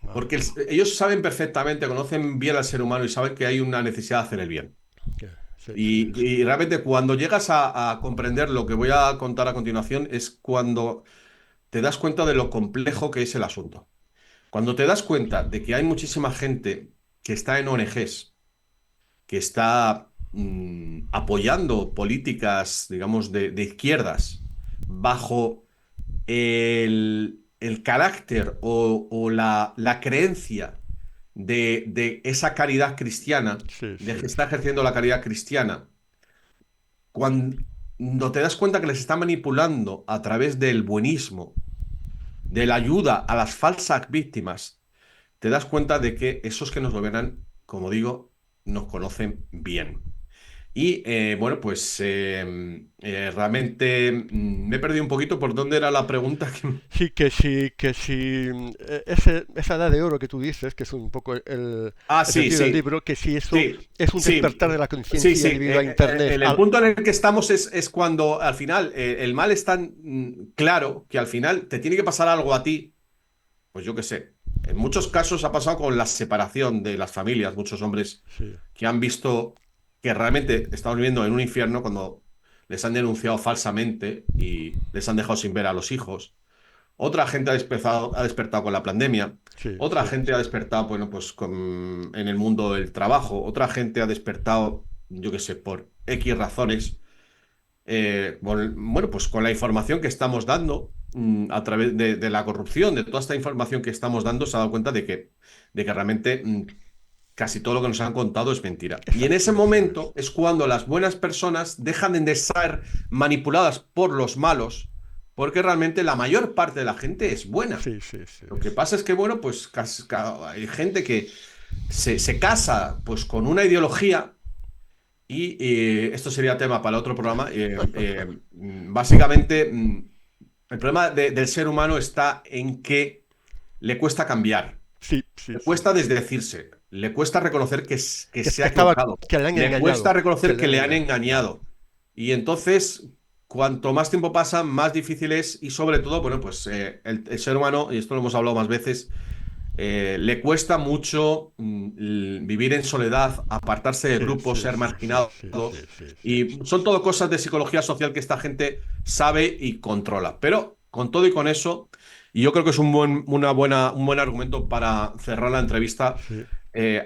Ah, Porque ellos saben perfectamente, conocen bien al ser humano y saben que hay una necesidad de hacer el bien. sí, sí, Y realmente cuando llegas a comprender lo que voy a contar a continuación es cuando te das cuenta de lo complejo que es el asunto. Cuando te das cuenta de que hay muchísima gente que está en ONGs, que está apoyando políticas, digamos, de izquierdas, bajo el carácter o la creencia de esa caridad cristiana, sí, de sí, que está ejerciendo la caridad cristiana, cuando te das cuenta que les está manipulando a través del buenismo, de la ayuda a las falsas víctimas, te das cuenta de que esos que nos gobiernan, como digo, nos conocen bien. Y bueno, pues realmente me he perdido un poquito por dónde era la pregunta que... sí, esa edad de oro que tú dices, que es un poco Ah, el sí, sentido del sí, libro, que si eso sí, es un sí, despertar de la sí, conciencia sí. debido a Internet. El punto en el que estamos es cuando al final el mal es tan claro que al final te tiene que pasar algo a ti, pues yo qué sé. En muchos casos ha pasado con la separación de las familias, muchos hombres Sí, que han visto que realmente estaban viviendo en un infierno cuando les han denunciado falsamente y les han dejado sin ver a los hijos. Otra gente ha despertado con la pandemia. sí, Otra sí, gente ha despertado, bueno, pues en el mundo del trabajo. Otra gente ha despertado, yo qué sé, por X razones. Bueno, pues con la información que estamos dando a través de la corrupción, de toda esta información que estamos dando, se ha dado cuenta de que realmente casi todo lo que nos han contado es mentira. Y en ese exacto, eso es. momento es cuando las buenas personas dejan de ser manipuladas por los malos, porque realmente la mayor parte de la gente es buena. Sí, sí, sí. Lo que pasa es que, bueno, pues hay gente que se casa pues con una ideología y esto sería tema para otro programa. Básicamente, el problema del ser humano está en que le cuesta cambiar. Sí, sí, Le sí. cuesta desdecirse, le cuesta reconocer que se ha Estaba, equivocado, que le han le cuesta engañado, que reconocer le que han le han engañado. engañado. Y entonces, cuanto más tiempo pasa, más difícil es y sobre todo, bueno, pues el ser humano, y esto lo hemos hablado más veces, le cuesta mucho vivir en soledad, apartarse de Sí, grupos, sí, ser sí, sí, marginado. sí, sí, sí, sí, Y son todo cosas de psicología social que esta gente sabe y controla. Pero con todo y con eso, y yo creo que es un buen argumento para cerrar la entrevista. sí,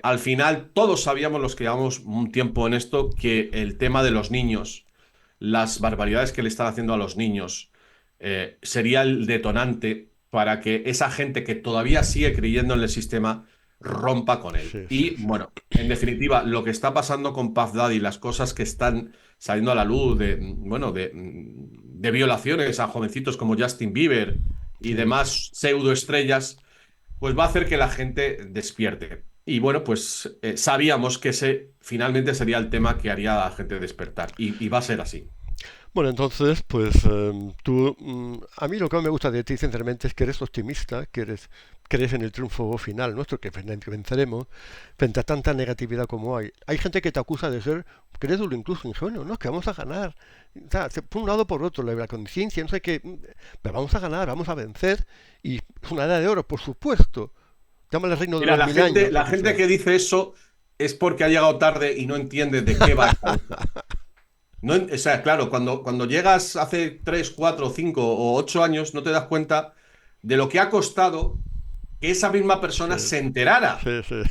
Al final, todos sabíamos, los que llevamos un tiempo en esto, que el tema de los niños, las barbaridades que le están haciendo a los niños, sería el detonante para que esa gente que todavía sigue creyendo en el sistema rompa con él. sí, sí, Y sí. bueno, en definitiva, lo que está pasando con Puff Daddy, las cosas que están saliendo a la luz bueno, de violaciones a jovencitos como Justin Bieber y Sí. demás pseudoestrellas, pues va a hacer que la gente despierte. Y bueno, pues sabíamos que ese finalmente sería el tema que haría a la gente despertar. Y va a ser así. Bueno, entonces, pues tú, a mí lo que más me gusta de ti, sinceramente, es que eres optimista, crees en el triunfo final nuestro, que venceremos, frente a tanta negatividad como hay. Hay gente que te acusa de ser crédulo, incluso ingenuo, ¿no? Que vamos a ganar. O sea, por un lado por otro, la conciencia, no sé qué, pero vamos a ganar, vamos a vencer, y es una edad de oro, por supuesto. Llámale reino de Mira, los mil años, lo la que gente sea. que dice eso es porque ha llegado tarde y no entiende de qué va esta cosa. No, o sea, claro, cuando llegas hace 3, 4, 5 o 8 años, no te das cuenta de lo que ha costado que esa misma persona Sí, se enterara. sí, sí.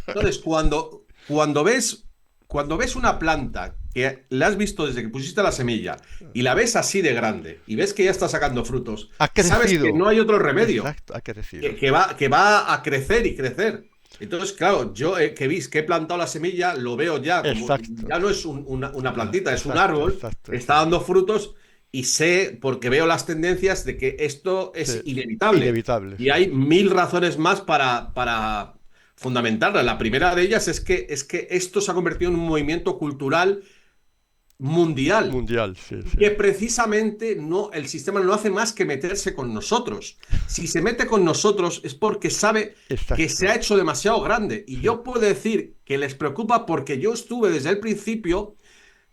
Entonces, cuando ves, cuando ves una planta que la has visto desde que pusiste la semilla y la ves así de grande y ves que ya está sacando frutos, Ha sabes que crecido. no hay otro remedio, Exacto, ha crecido. que va a crecer y crecer. Entonces, claro, yo que he plantado la semilla, lo veo ya como, Exacto. ya no es una plantita, es un Exacto, árbol, exacto, está exacto. dando frutos y sé, porque veo las tendencias, de que esto Sí, es inevitable. inevitable, Y sí. hay mil razones más para fundamentarla. La primera de ellas es que esto se ha convertido en un movimiento cultural mundial Mundial, sí, y sí. que precisamente no, el sistema no hace más que meterse con nosotros. Si se mete con nosotros es porque sabe que se Exacto, ha hecho demasiado grande. Y sí. yo puedo decir que les preocupa porque yo estuve desde el principio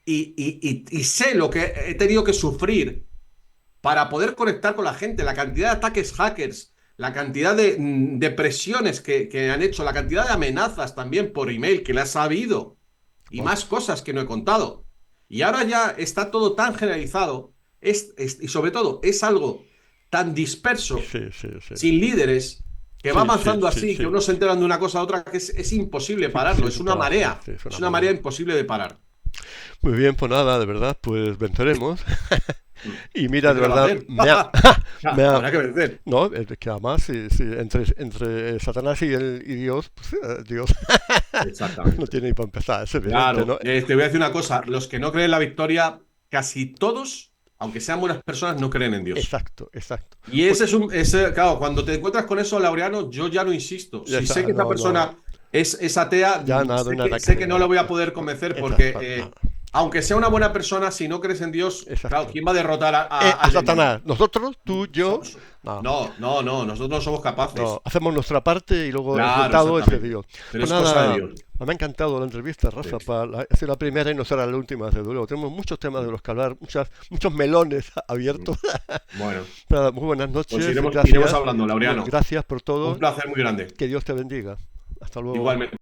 y sé lo que he tenido que sufrir para poder conectar con la gente, la cantidad de ataques hackers, la cantidad de presiones que han hecho, la cantidad de amenazas también por email que las ha habido y Wow. más cosas que no he contado. Y ahora ya está todo tan generalizado y sobre todo es algo tan disperso, Sí, sí, sí. sin líderes, que va Sí, sí, avanzando sí, así, que sí. unos se enteran de una cosa a otra, que es imposible Sí, sí, pararlo, es sin una parar, sí, marea, sí, es una es una marea marea. imposible de parar. Muy bien, pues nada, de verdad, pues venceremos. Y mira, ¿Qué de se le va a verdad, hacer? me ha, Habrá que vencer. no, es que además, sí, sí, entre Satanás y Dios, pues, Dios no Exactamente. tiene ni para empezar, es evidente, Claro, ¿no? te voy a decir una cosa, los que no creen en la victoria, casi todos, aunque sean buenas personas, no creen en Dios. Exacto, exacto. Y Pues, claro, cuando te encuentras con eso, Laureano, yo ya no insisto. Si sé que esa no, no, persona es atea, ya nada, sé nada que, que sé que no negar. le voy a poder convencer porque, Exacto, nada, aunque sea una buena persona, si no crees en Dios, claro, exacto. ¿quién va a derrotar A al demonio? Satanás, nosotros, tú, So- yo, so- no. No, no, no, nosotros no somos No, capaces. hacemos nuestra parte y luego el Claro, resultado es de exactamente. Dios. Pero Pues es cosa de nada, Dios. me ha encantado la entrevista, Sí. Rafa. Ha sido la primera y no será la última, desde luego. Tenemos muchos temas de los que hablar, muchos melones abiertos. Bueno, Nada, muy buenas pues noches, iremos gracias. hablando, Laureano. Gracias por Un todo. placer muy grande. Que Dios te bendiga. Hasta luego. Igualmente.